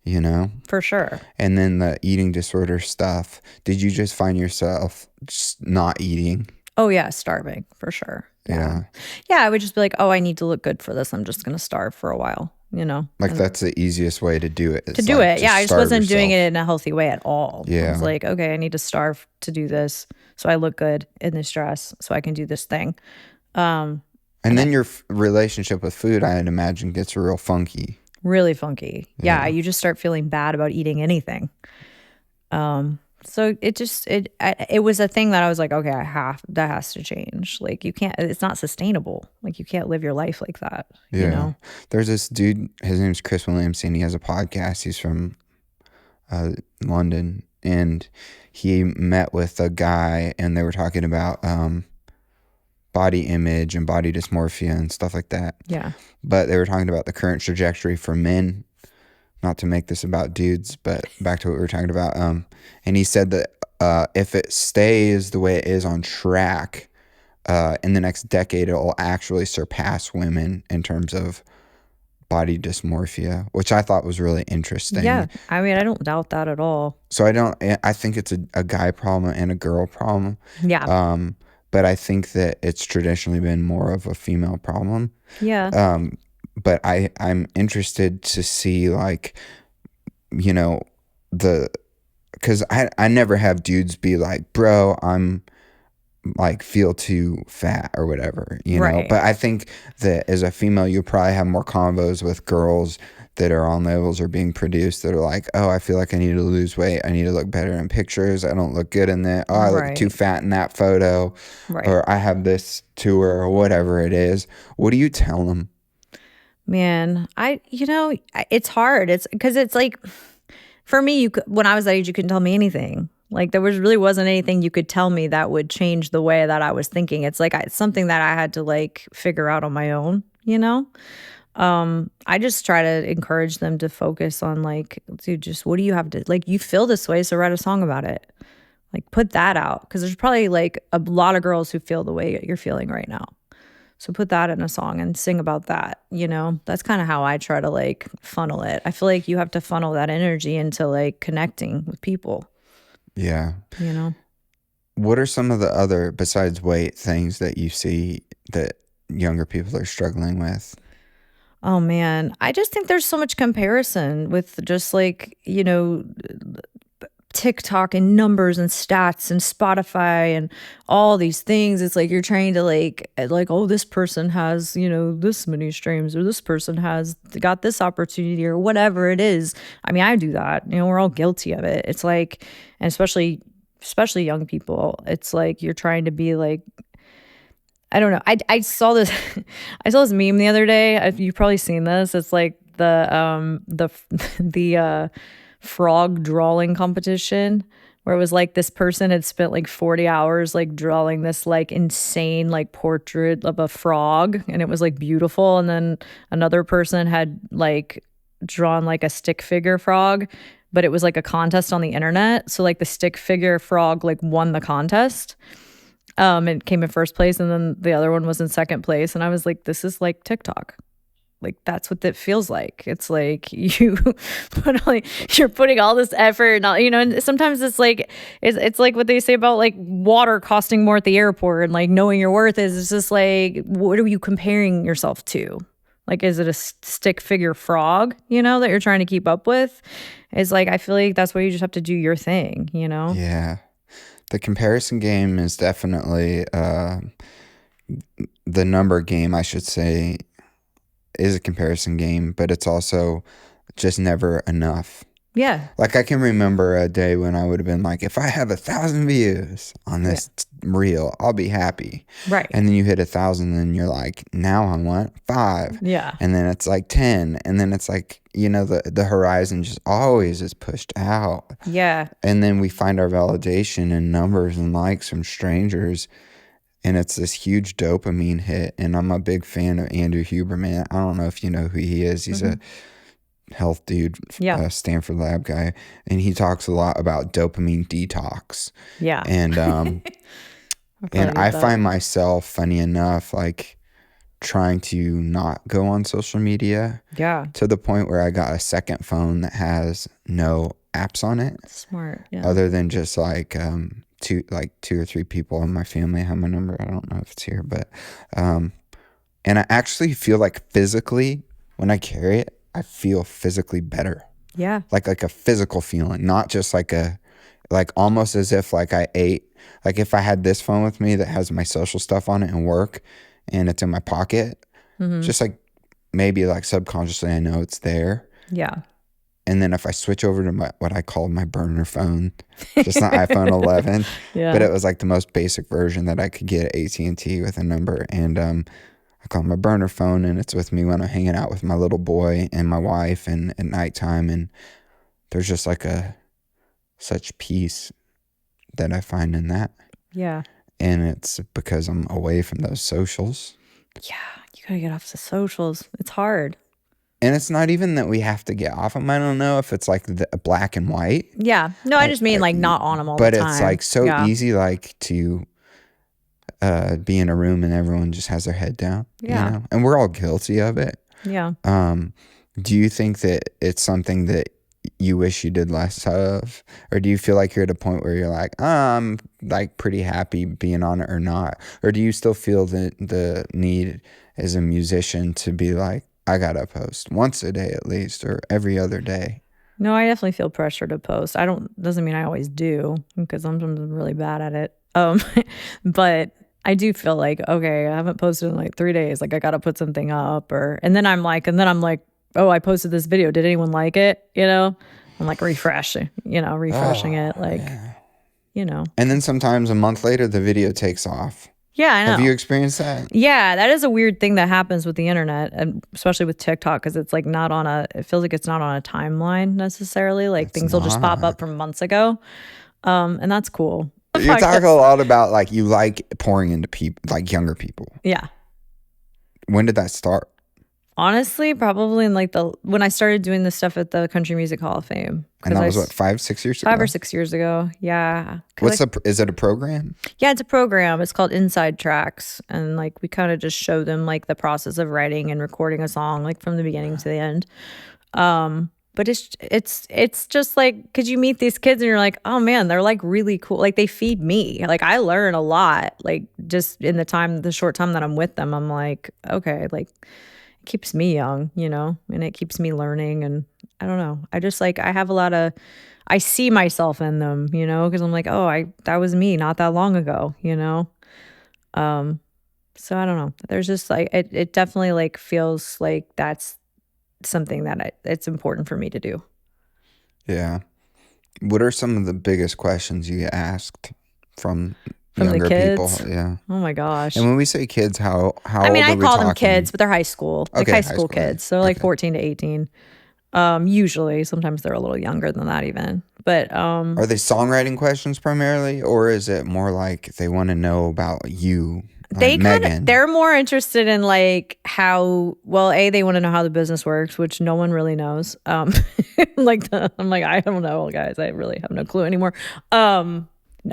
You know? For sure. And then the eating disorder stuff. Did you just find yourself just not eating? Oh yeah, starving for sure. Yeah. Yeah, I would just be like, oh, I need to look good for this. I'm just going to starve for a while, you know? Like that's the easiest way to do it. To do it. Yeah, I just wasn't doing it in a healthy way at all. Yeah. I was like, okay, I need to starve to do this so I look good in this dress so I can do this thing. And then your relationship with food, I'd imagine, gets real funky. Really funky. Yeah, you just start feeling bad about eating anything. So it was a thing that I was like, okay, that has to change. Like you can't, it's not sustainable. Like you can't live your life like that. Yeah. You know? There's this dude, his name's Chris Williams, and he has a podcast. He's from London, and he met with a guy, and they were talking about body image and body dysmorphia and stuff like that. Yeah. But they were talking about the current trajectory for men. Not to make this about dudes, but back to what we were talking about. And he said that if it stays the way it is on track, in the next decade, it will actually surpass women in terms of body dysmorphia, which I thought was really interesting. Yeah. I mean, I don't doubt that at all. So I think it's a guy problem and a girl problem. Yeah. But I think that it's traditionally been more of a female problem. Yeah. But I'm interested to see, like, you know, because I never have dudes be like, bro, I'm like feel too fat or whatever, you know. Right. But I think that as a female, you probably have more combos with girls that are on labels or being produced that are like, oh, I feel like I need to lose weight. I need to look better in pictures. I don't look good in that. Oh, I look too Right. fat in that photo. Right. Or I have this tour or whatever it is. What do you tell them? Man, it's hard. It's because it's like, for me, when I was that age, you couldn't tell me anything. Like really wasn't anything you could tell me that would change the way that I was thinking. It's like it's something that I had to like figure out on my own, you know? I just try to encourage them to focus on like, dude, just what do you have to, like, you feel this way, so write a song about it. Like, put that out. Because there's probably like a lot of girls who feel the way you're feeling right now. So put that in a song and sing about that, you know? That's kind of how I try to like funnel it. I feel like you have to funnel that energy into like connecting with people. Yeah. You know? What are some of the other, besides weight, things that you see that younger people are struggling with? Oh man, I just think there's so much comparison with just like, TikTok and numbers and stats and Spotify and all these things. It's like you're trying to like, oh, this person has, this many streams, or this person has got this opportunity, or whatever it is. I mean, I do that. We're all guilty of it. It's like, and especially young people, it's like you're trying to be like, I don't know. I saw this I saw this meme the other day. You've probably seen this. It's like the frog drawing competition, where it was like this person had spent like 40 hours like drawing this like insane like portrait of a frog, and it was like beautiful, and then another person had like drawn like a stick figure frog, but it was like a contest on the internet. So like the stick figure frog like won the contest. It came in first place, and then the other one was in second place. And I was like, this is like TikTok. Like, that's what it feels like. It's like you're putting all this effort and all, and sometimes it's like, it's like what they say about like water costing more at the airport, and like knowing your worth is, it's just like, what are you comparing yourself to? Like, is it a stick figure frog, that you're trying to keep up with? It's like, I feel like that's why you just have to do your thing, Yeah. The comparison game is definitely the number game, I should say, is a comparison game, but it's also just never enough. Yeah. Like, I can remember a day when I would have been like, if I have 1,000 views on this reel, I'll be happy. Right. And then you hit 1,000 and you're like, now I want 5. Yeah. And then it's like 10. And then it's like, the horizon just always is pushed out. Yeah. And then we find our validation in numbers and likes from strangers. And it's this huge dopamine hit. And I'm a big fan of Andrew Huberman. I don't know if you know who he is. He's a health dude, Stanford lab guy. And he talks a lot about dopamine detox. Yeah. And I find myself, funny enough, like trying to not go on social media. Yeah. To the point where I got a second phone that has no apps on it. Smart. Yeah. Other than just like two or three people in my family have my number. I don't know if it's here, but and I actually feel like physically, when I carry it, I feel physically better. Yeah. Like a physical feeling, not just like almost as if like I ate. Like if I had this phone with me that has my social stuff on it and work, and it's in my pocket, just like maybe like subconsciously I know it's there. Yeah. And then if I switch over to what I call my burner phone, just an iPhone 11, but it was like the most basic version that I could get at AT&T with a number. And I call it my burner phone, and it's with me when I'm hanging out with my little boy and my wife and at nighttime. And there's just like such peace that I find in that. Yeah. And it's because I'm away from those socials. Yeah. You got to get off the socials. It's hard. And it's not even that we have to get off them. I don't know if it's like the black and white. Yeah. No, I just mean like not on them all the time. But it's like so easy like to be in a room and everyone just has their head down. Yeah. And we're all guilty of it. Yeah. Do you think that it's something that you wish you did less of? Or do you feel like you're at a point where you're like, I'm like pretty happy being on it or not? Or do you still feel the need as a musician to be like, I gotta post once a day at least, or every other day? No, I definitely feel pressure to post. Doesn't mean I always do, because I'm really bad at it. But I do feel like, okay, I haven't posted in like 3 days. Like I got to put something up and then I'm like, oh, I posted this video. Did anyone like it? I'm like refreshing it. Like, And then sometimes a month later, the video takes off. Yeah, I know. Have you experienced that? Yeah, that is a weird thing that happens with the internet, and especially with TikTok, because it's like it feels like it's not on a timeline necessarily. Like things will just pop up from months ago. And that's cool. You talk a lot about like you like pouring into people, like younger people. Yeah. When did that start? Honestly, probably in like when I started doing this stuff at the Country Music Hall of Fame. And that was what, 5-6 years ago? 5 or 6 years ago. Yeah. Is it a program? Yeah, it's a program. It's called Inside Tracks. And like we kind of just show them like the process of writing and recording a song, like from the beginning to the end. But it's just like, because you meet these kids and you're like, oh man, they're like really cool. Like they feed me. Like I learn a lot. Like just in the short time that I'm with them, I'm like, okay, like it keeps me young, and it keeps me learning. And I don't know. I just like, I see myself in them, because I'm like, oh, that was me not that long ago, So I don't know. There's just like, it definitely like feels like that's something that it's important for me to do. Yeah. What are some of the biggest questions you get asked from younger the kids? people? Yeah. Oh my gosh. And when we say kids, how I mean, old I are we call them talking? kids, but they're high school. Like Okay, high school kids. So like Okay. 14 to 18. Usually, sometimes they're a little younger than that even. But Are they songwriting questions primarily, or is it more like they want to know about you? Like they're more interested in like how they want to know how the business works, which no one really knows. I'm like I don't know, guys. I really have no clue anymore. No,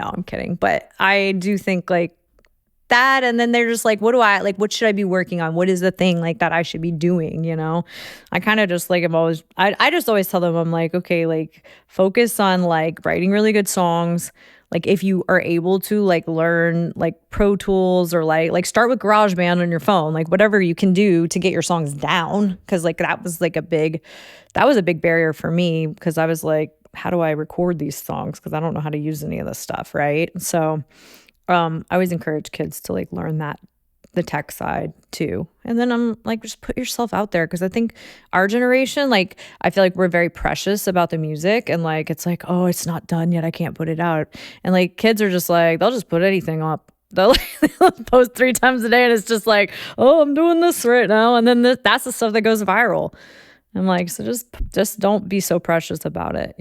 I'm kidding. But I do think like that, and then they're just like, what should I be working on? What is the thing like that I should be doing? I kind of just like I just always tell them, I'm like, okay, like focus on like writing really good songs. Like if you are able to like learn like Pro Tools or like start with GarageBand on your phone, like whatever you can do to get your songs down. Cause like that was a big barrier for me, because I was like, how do I record these songs? Cause I don't know how to use any of this stuff. Right. So I always encourage kids to like learn the tech side too. And then I'm like, just put yourself out there. Cause I think our generation, like, I feel like we're very precious about the music, and like, it's like, oh, it's not done yet, I can't put it out. And like kids are just like, they'll just put anything up. They'll post 3 times a day and it's just like, oh, I'm doing this right now. And then that's the stuff that goes viral. I'm like, so just don't be so precious about it,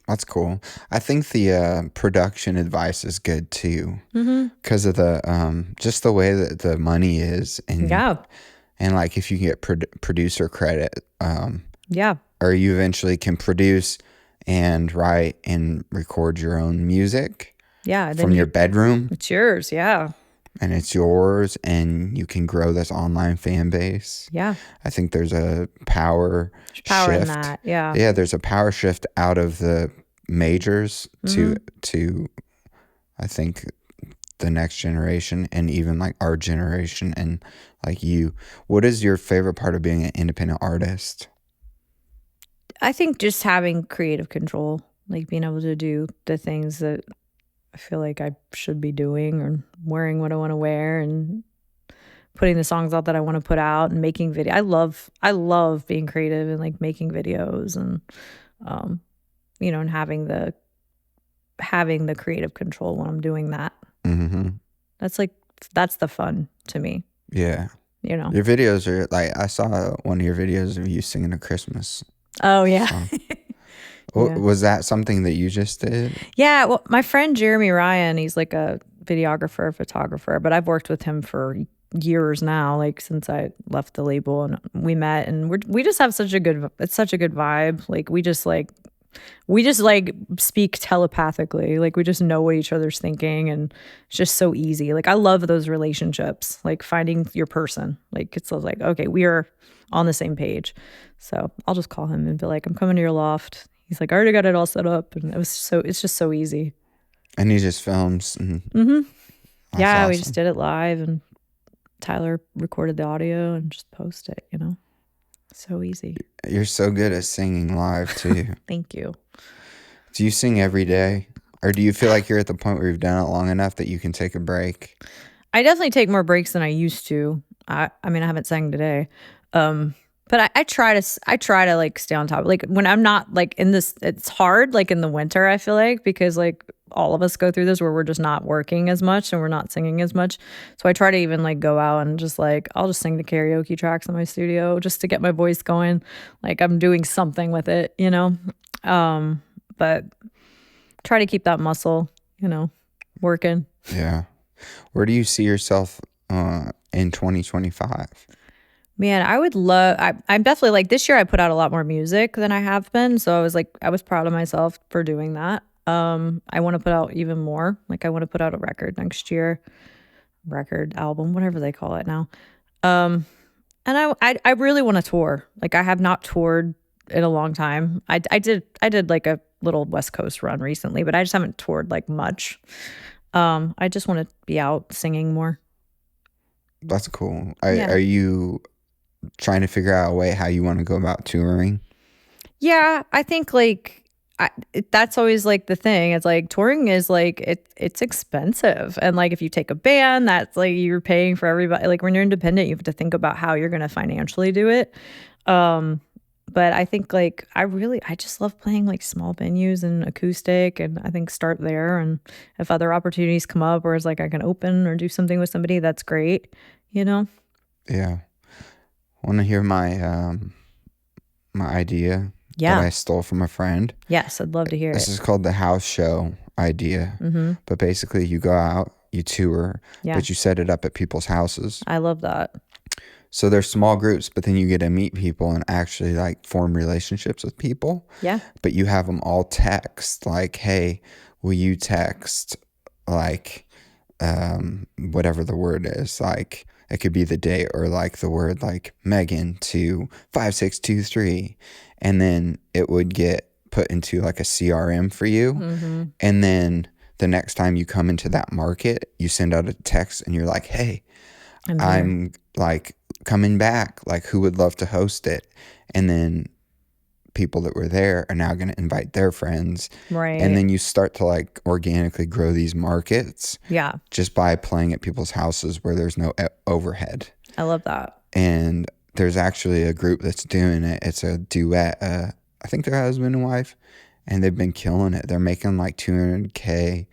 That's cool. I think the production advice is good too, because of the just the way that the money is, and and like if you get producer credit, or you eventually can produce and write and record your own music, from your bedroom. It's yours, and it's yours, and you can grow this online fan base. Yeah. I think there's a power shift in that. Yeah. Yeah, there's a power shift out of the majors to I think the next generation, and even like our generation, and like you. What is your favorite part of being an independent artist? I think just having creative control, like being able to do the things that I feel like I should be doing, or wearing what I want to wear, and putting the songs out that I want to put out, and making video. I love being creative and like making videos, and and having the creative control when I'm doing that. That's the fun to me. Yeah. Your videos are like, I saw one of your videos of you singing a Christmas. Oh yeah. Song. Was that something that you just did? Yeah, well, my friend Jeremy Ryan, he's like a videographer, photographer, but I've worked with him for years now, like since I left the label, and we met, and we just have such a good vibe. Like we just speak telepathically. Like we just know what each other's thinking, and it's just so easy. Like I love those relationships, like finding your person. Like it's like, okay, we are on the same page. So I'll just call him and be like, I'm coming to your loft. He's like, I already got it all set up, and it's just so easy. And he just films. Yeah, awesome. We just did it live, and Tyler recorded the audio and just post it. So easy. You're so good at singing live too. Thank you. Do you sing every day? Or do you feel like you're at the point where you've done it long enough that you can take a break? I definitely take more breaks than I used to. I mean, I haven't sang today. But I try to like stay on top. Like when I'm not like in this, it's hard like in the winter, I feel like, because like all of us go through this where we're just not working as much and we're not singing as much. So I try to even like go out and just like, I'll just sing the karaoke tracks in my studio just to get my voice going. Like I'm doing something with it, you know? But try to keep that muscle, you know, working. Yeah. Where do you see yourself in 2025? Man, I would love, I'm definitely like this year I put out a lot more music than I have been. So I was proud of myself for doing that. I want to put out even more. Like I want to put out a record next year, record, album, whatever they call it now. And I really want to tour. Like I have not toured in a long time. I did like a little West Coast run recently, but I just haven't toured like much. I just want to be out singing more. That's cool. Yeah. Are you trying to figure out a way how you want to go about touring? Yeah, I think like that's always like the thing. It's like touring is like it's expensive, and like if you take a band, that's like you're paying for everybody. Like when you're independent, you have to think about how you're going to financially do it. But I think like I just love playing like small venues and acoustic, and I think start there. And if other opportunities come up where it's like I can open or do something with somebody, that's great. You know? Yeah. Want to hear my my idea Yeah. that I stole from a friend? Yes, I'd love to hear This it. is called the house show idea. But basically, you go out, you tour, Yeah. but you set it up at people's houses. I love that. So they're small groups, but then you get to meet people and actually like form relationships with people. Yeah. But you have them all text like, "Hey, will you text like whatever the word is, like." It could be the date or like the word like Megan to 5623. And then it would get put into like a CRM for you. And then the next time you come into that market, you send out a text and you're like, hey, I'm like coming back. Like who would love to host it? And then people that were there are now going to invite their friends. Right. And then you start to like organically grow these markets. Yeah. Just by playing at people's houses where there's no overhead. I love that. And there's actually a group that's doing it. It's a duet. I think they're husband and wife. And they've been killing it. They're making like $200K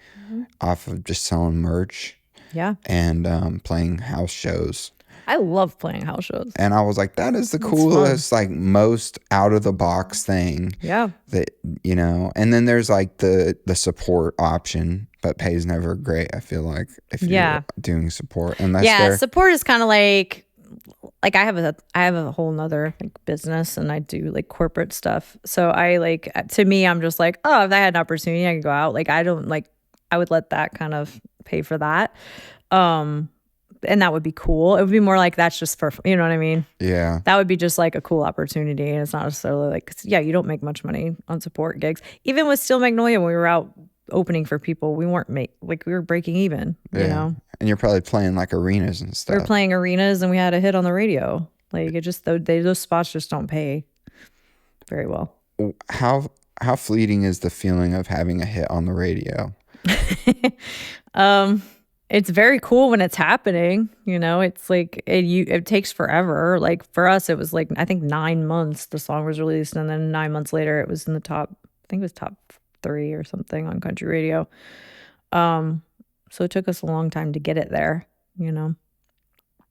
off of just selling merch. Yeah. And playing house shows. I love playing house shows. And I was like, that is the coolest, like most out of the box thing. Yeah. That, you know, and then there's like the support option, but pay's never great. I feel like if you're doing support, unless support is kind of like I have a whole nother like business and I do like corporate stuff. So I like, to me, I'm just like, oh, if I had an opportunity, I could go out. Like, I don't like, I would let that kind of pay for that. And that would be cool. It would be more like that's just for, you know what I mean? Yeah. That would be just like a cool opportunity. And it's not necessarily like, 'cause, yeah, you don't make much money on support gigs. Even with Steel Magnolia, when we were out opening for people, we weren't we were breaking even, you know? And you're probably playing like arenas and stuff. We were playing arenas and we had a hit on the radio. Like it just, those spots just don't pay very well. How fleeting is the feeling of having a hit on the radio? It's very cool when it's happening, you know. It's like it takes forever. Like for us, it was like I think 9 months the song was released, and then 9 months later it was in the top. I think it was top 3 or something on country radio. So it took us a long time to get it there, you know.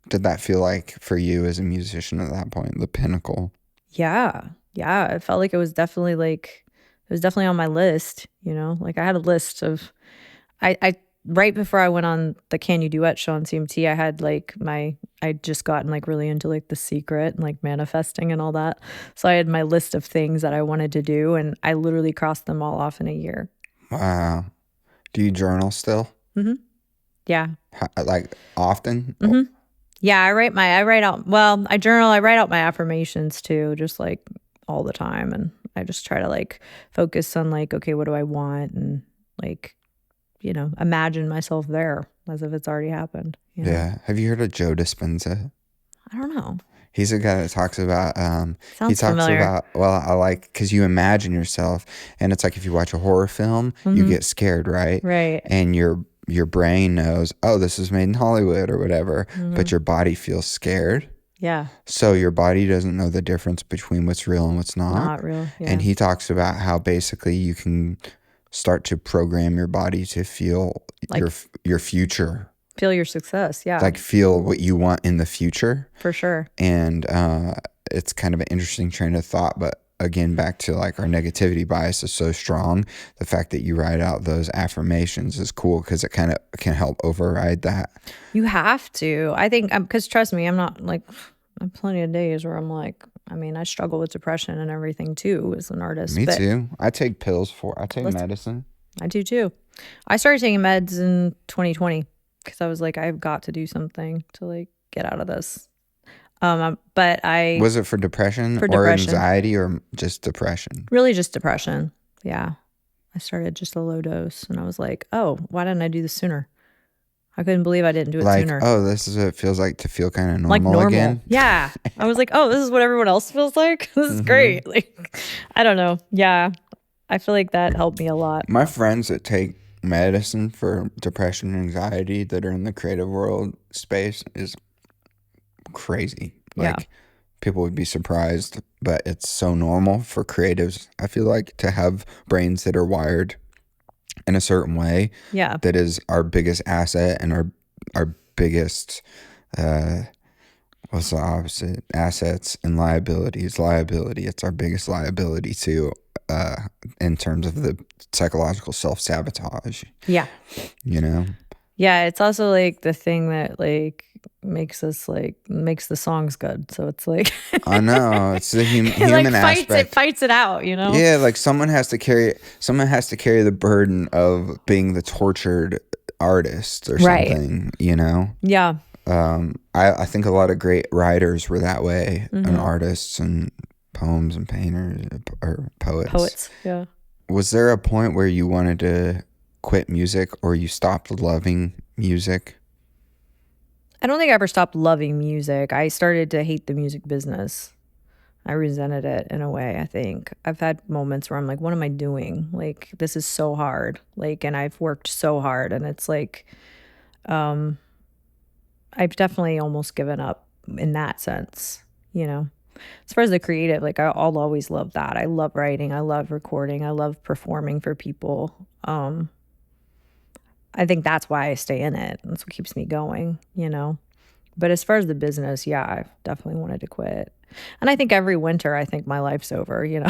Did that feel like for you as a musician at that point, the pinnacle? Yeah, it felt like it was definitely on my list, you know. Like I had a list of, I right before I went on the Can You Duet show on CMT, I had like I'd just gotten like really into like The Secret and like manifesting and all that. So I had my list of things that I wanted to do, and I literally crossed them all off in a year. Wow. Do you journal still? Yeah. Like often? Yeah, I write out my affirmations too, just like all the time. And I just try to like focus on like, okay, what do I want? And like, you know, imagine myself there as if it's already happened. You know? Yeah. Have you heard of Joe Dispenza? I don't know. He's a guy that talks about he Sounds talks familiar. about, well, I like, because you imagine yourself, and it's like if you watch a horror film, you get scared, right? Right. And your brain knows, oh, this is made in Hollywood or whatever, but your body feels scared. Yeah. So your body doesn't know the difference between what's real and what's not. Not real. Yeah. And he talks about how basically you can start to program your body to feel Like- your future, Feel your success. Yeah. like feel what you want in the future. for sure. And it's kind of an interesting train of thought, but again, back to like our negativity bias is so strong. The fact that you write out those affirmations is cool because it kind of can help override that. You have to. I think, because trust me, I'm not like, I have plenty of days where I'm like, I mean, I struggle with depression and everything too as an artist. Me but too. I take medicine. I do too. I started taking meds in 2020 because I was like, I've got to do something to like get out of this. But I Was it for depression or depression. anxiety or just depression? really just depression. Yeah. I started just a low dose and I was like, oh, why didn't I do this sooner? I couldn't believe I didn't do it Like, sooner. oh, this is what it feels like to feel kind of normal, Like normal. again. Yeah. I was like, oh, this is what everyone else feels like. This is great. Like, I don't know. Yeah. I feel like that helped me a lot. My friends that take medicine for depression and anxiety that are in the creative world space is crazy. Yeah. Like, people would be surprised, but it's so normal for creatives, I feel like, to have brains that are wired in a certain way. Yeah. That is our biggest asset and our biggest what's the opposite? Assets and liabilities. Liability. It's our biggest liability too, in terms of the psychological self-sabotage, Yeah. you know? Yeah. It's also like the thing that like makes the songs good. So it's like, I know. It's the it human like aspect. fights it out, you know? Yeah, like someone has to carry the burden of being the tortured artist or Right. something, you know? Yeah. I think a lot of great writers were that way, Mm-hmm. and artists and poems and painters or poets. Poets. Yeah. Was there a point where you wanted to quit music or you stopped loving music? I don't think I ever stopped loving music. I started to hate the music business. I resented it in a way, I think. I've had moments where I'm like, what am I doing? Like, this is so hard. Like, and I've worked so hard. And it's like, I've definitely almost given up in that sense, you know? As far as the creative, like, I'll always love that. I love writing. I love recording. I love performing for people. I think that's why I stay in it. That's what keeps me going, you know? But as far as the business, yeah, I definitely wanted to quit. And I think every winter, I think my life's over, you know?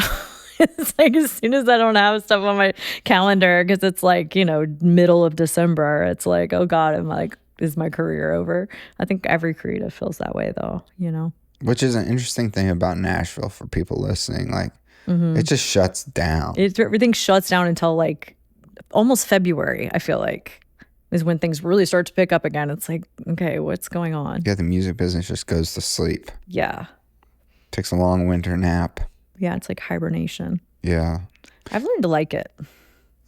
It's like as soon as I don't have stuff on my calendar, because it's like, you know, middle of December, it's like, oh God, I'm like, is my career over? I think every creative feels that way though, you know? Which is an interesting thing about Nashville for people listening. Like, it just shuts down. Everything shuts down until like almost February, I feel like, is when things really start to pick up again. It's like, okay, what's going on? Yeah, the music business just goes to sleep. Yeah. Takes a long winter nap. Yeah, it's like hibernation. Yeah. I've learned to like it.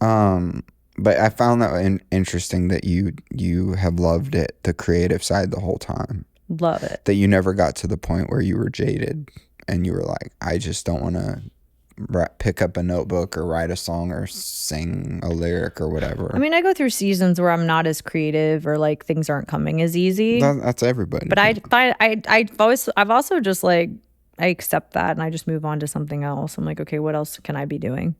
But I found that interesting that you have loved it, the creative side, the whole time. Love it. That you never got to the point where you were jaded and you were like, I just don't want to pick up a notebook or write a song or sing a lyric or whatever. I mean, I go through seasons where I'm not as creative or like things aren't coming as easy. That's everybody. But I've also just like, I accept that and I just move on to something else. I'm like, okay, what else can I be doing?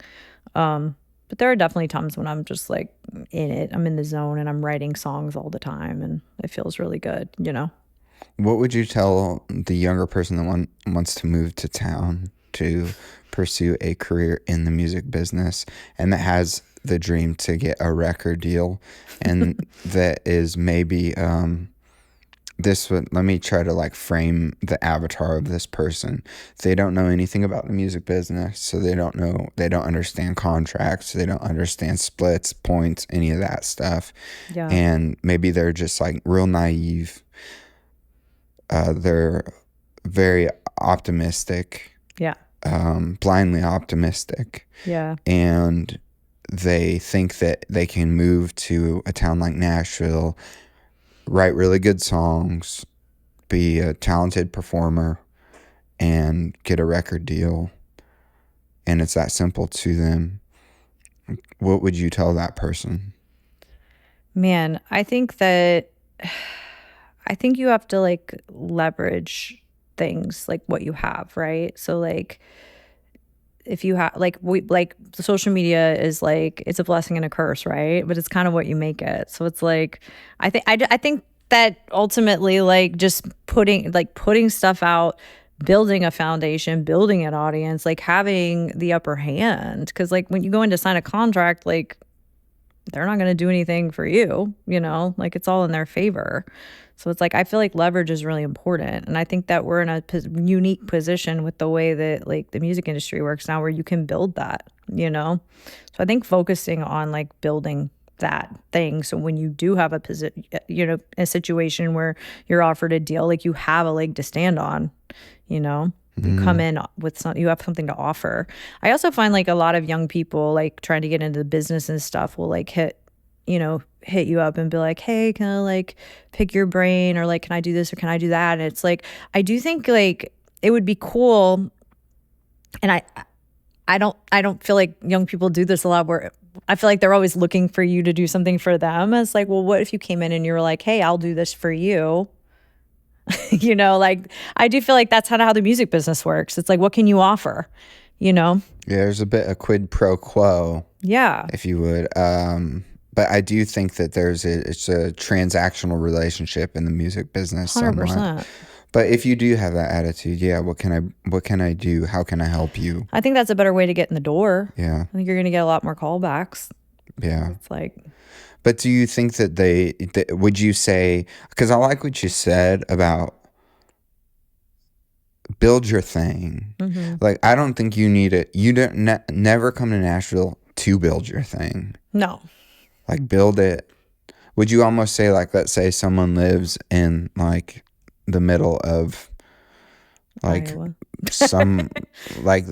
But there are definitely times when I'm just like in it. I'm in the zone and I'm writing songs all the time and it feels really good, you know? What would you tell the younger person that wants to move to town to pursue a career in the music business and that has the dream to get a record deal and that is maybe let me try to like frame the avatar of this person. They don't know anything about the music business, so they don't understand contracts, they don't understand splits, points, any of that stuff. Yeah. And maybe they're just like real naive. They're very optimistic. Yeah. Blindly optimistic. Yeah. And they think that they can move to a town like Nashville, write really good songs, be a talented performer, and get a record deal, and it's that simple to them, what would you tell that person? Man, I think you have to like leverage things like what you have, right? So like if you have like the social media is like it's a blessing and a curse, right? But it's kind of what you make it. So it's like I think that ultimately like just putting stuff out, building a foundation, building an audience, like having the upper hand, because like when you go in to sign a contract, like they're not going to do anything for you, like it's all in their favor. So it's like I feel like leverage is really important, and I think that we're in a unique position with the way that like the music industry works now, where you can build that. So I think focusing on like building that thing, so when you do have a situation where you're offered a deal, like you have a leg to stand on. You come in with you have something to offer. I also find like a lot of young people like trying to get into the business and stuff will like hit you up and be like, hey, can I like pick your brain, or like, can I do this or can I do that? And it's like, I do think like it would be cool. And I don't feel like young people do this a lot, where I feel like they're always looking for you to do something for them. It's like, well, what if you came in and you were like, hey, I'll do this for you? Like I do feel like that's how the music business works. It's like, what can you offer? Yeah, there's a bit of quid pro quo. Yeah. If you would. But I do think that it's a transactional relationship in the music business. 100%. Somewhat. But if you do have that attitude, yeah, what can I do? How can I help you? I think that's a better way to get in the door. Yeah. I think you're going to get a lot more callbacks. Yeah. It's like. But do you think that would you say, because I like what you said about build your thing. Mm-hmm. Like, I don't think you need it. You don't never come to Nashville to build your thing. No. Like, build it. Would you almost say, like, let's say someone lives in like the middle of like Iowa. some like,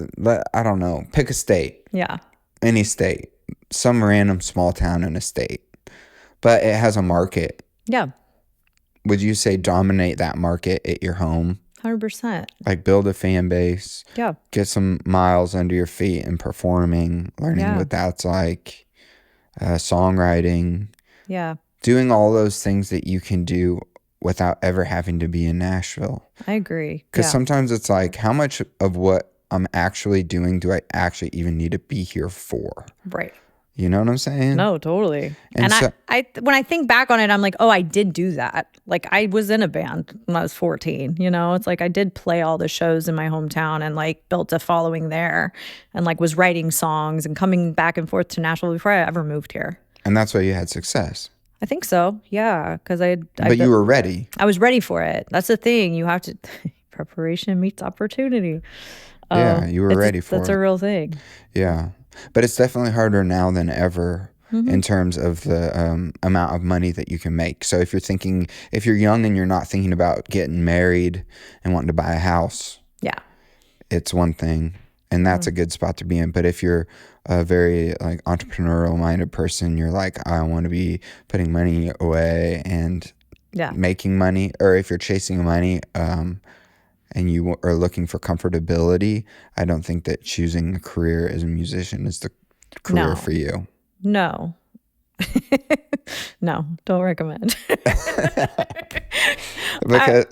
I don't know, pick a state. Yeah. Any state. Some random small town in a state. But it has a market. Yeah. Would you say dominate that market at your home? 100%. Like build a fan base. Yeah. Get some miles under your feet in performing, learning what that's like, songwriting. Yeah. Doing all those things that you can do without ever having to be in Nashville. I agree. Because sometimes it's like, how much of what I'm actually doing do I actually even need to be here for? Right. You know what I'm saying? No, totally. And so, I when I think back on it, I'm like, oh, I did do that. Like I was in a band when I was 14, It's like I did play all the shows in my hometown and like built a following there and like was writing songs and coming back and forth to Nashville before I ever moved here. And that's why you had success. I think so. Yeah. Because But you were ready. I was ready for it. That's the thing. You have to, preparation meets opportunity. Yeah, you were ready for it. That's a real thing. Yeah. But it's definitely harder now than ever in terms of the amount of money that you can make. So if you're young and you're not thinking about getting married and wanting to buy a house, it's one thing. And that's a good spot to be in. But if you're a very like entrepreneurial minded person, you're like, I want to be putting money away and making money. Or if you're chasing money, and you are looking for comfortability, I don't think that choosing a career as a musician is the career for you. No. No, don't recommend. Because,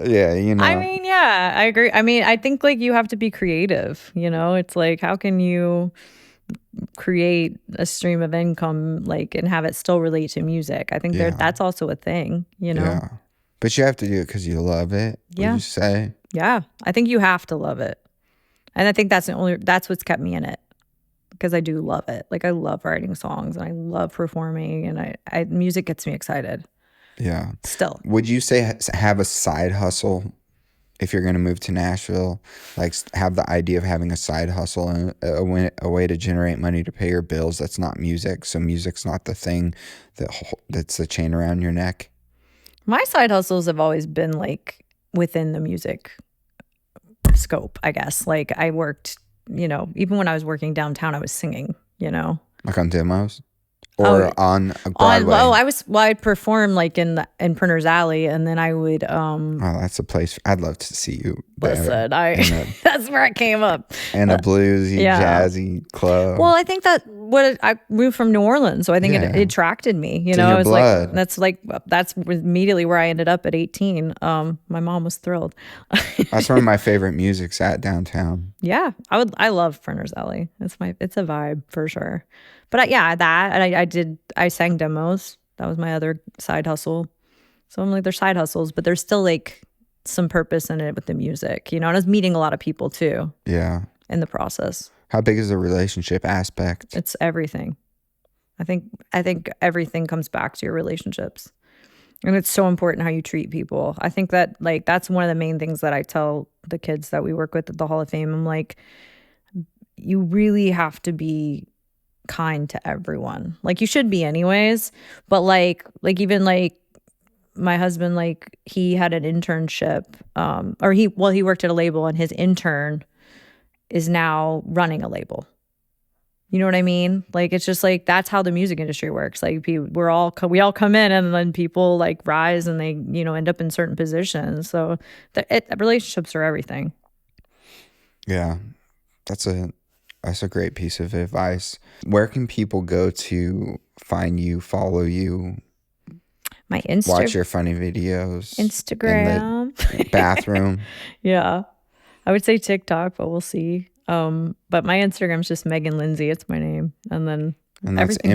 I mean, yeah, I agree. I mean, I think like you have to be creative, It's like, how can you create a stream of income like and have it still relate to music? I think that's also a thing, Yeah. But you have to do it because you love it, would you say? Yeah. I think you have to love it. And I think that's what's kept me in it. Because I do love it. Like I love writing songs and I love performing and I music gets me excited. Yeah. Still. Would you say have a side hustle if you're going to move to Nashville? Like have the idea of having a side hustle and a way to generate money to pay your bills that's not music. So music's not the thing that's the chain around your neck. My side hustles have always been like within the music scope, I guess. Like I worked, even when I was working downtown, I was singing, Like on demos? or on Broadway? I'd perform like in Printer's Alley, and then I would Oh, that's a place I'd love to see you there. listen. That's where it came up. In a bluesy, jazzy club. Well, I think that I moved from New Orleans, so I think it attracted me. You know, your it's blood. that's immediately where I ended up at 18. My mom was thrilled. That's one of my favorite musics at downtown. Yeah, I love Printer's Alley. It's a vibe for sure. But I sang demos. That was my other side hustle. So I'm like, there's side hustles, but there's still like some purpose in it with the music, you know. And I was meeting a lot of people too. Yeah. In the process. How big is the relationship aspect? It's everything. I think everything comes back to your relationships. And it's so important how you treat people. I think that like that's one of the main things that I tell the kids that we work with at the Hall of Fame. I'm like, you really have to be kind to everyone. Like you should be anyways, but like even like my husband, like he had an internship or he worked at a label, and his intern is now running a label. You know what I mean? Like it's just like that's how the music industry works. Like we all come in, and then people like rise and they, you know, end up in certain positions. So relationships are everything. Yeah, that's a great piece of advice. Where can people go to find you, follow you? My Instagram. Watch your funny videos. Instagram. In the bathroom. Yeah. I would say TikTok, but we'll see. But my Instagram's just Meghan Linsey. It's my name. And that's Meghan.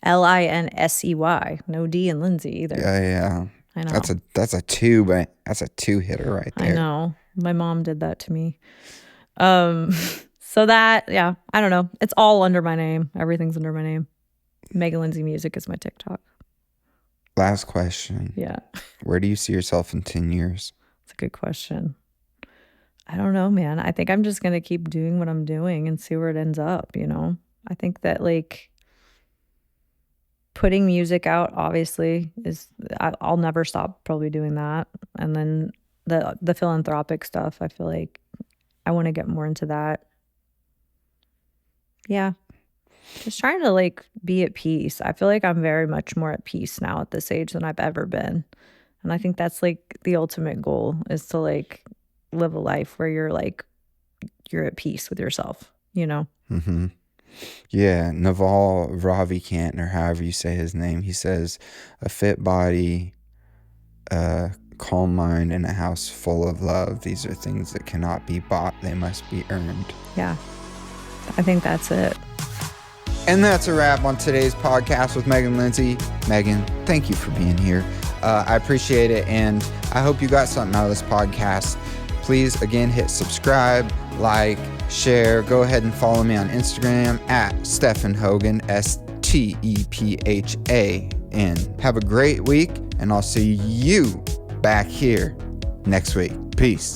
Linsey. No D in Lindsay either. Yeah. I know. That's a two, but that's a two hitter right there. I know. My mom did that to me. So that, yeah, I don't know. It's all under my name. Everything's under my name. Meghan Linsey Music is my TikTok. Last question. Yeah. Where do you see yourself in 10 years? It's a good question. I don't know, man. I think I'm just going to keep doing what I'm doing and see where it ends up, you know? I think that like putting music out obviously I'll never stop probably doing that. And then the philanthropic stuff, I feel like I want to get more into that. Yeah. Just trying to like be at peace. I feel like I'm very much more at peace now at this age than I've ever been. And I think that's like the ultimate goal, is to like live a life where you're at peace with yourself, you know? Mm-hmm. Yeah. Naval Ravikant, or however you say his name, he says, a fit body, a calm mind, and a house full of love. These are things that cannot be bought. They must be earned. Yeah. I think that's it. And that's a wrap on today's podcast with Meghan Linsey. Meghan, thank you for being here. I appreciate it, and I hope you got something out of this podcast. Please, again, hit subscribe, like, share. Go ahead and follow me on Instagram at Stephen Hogan, STEPHAN. Have a great week, and I'll see you back here next week. Peace.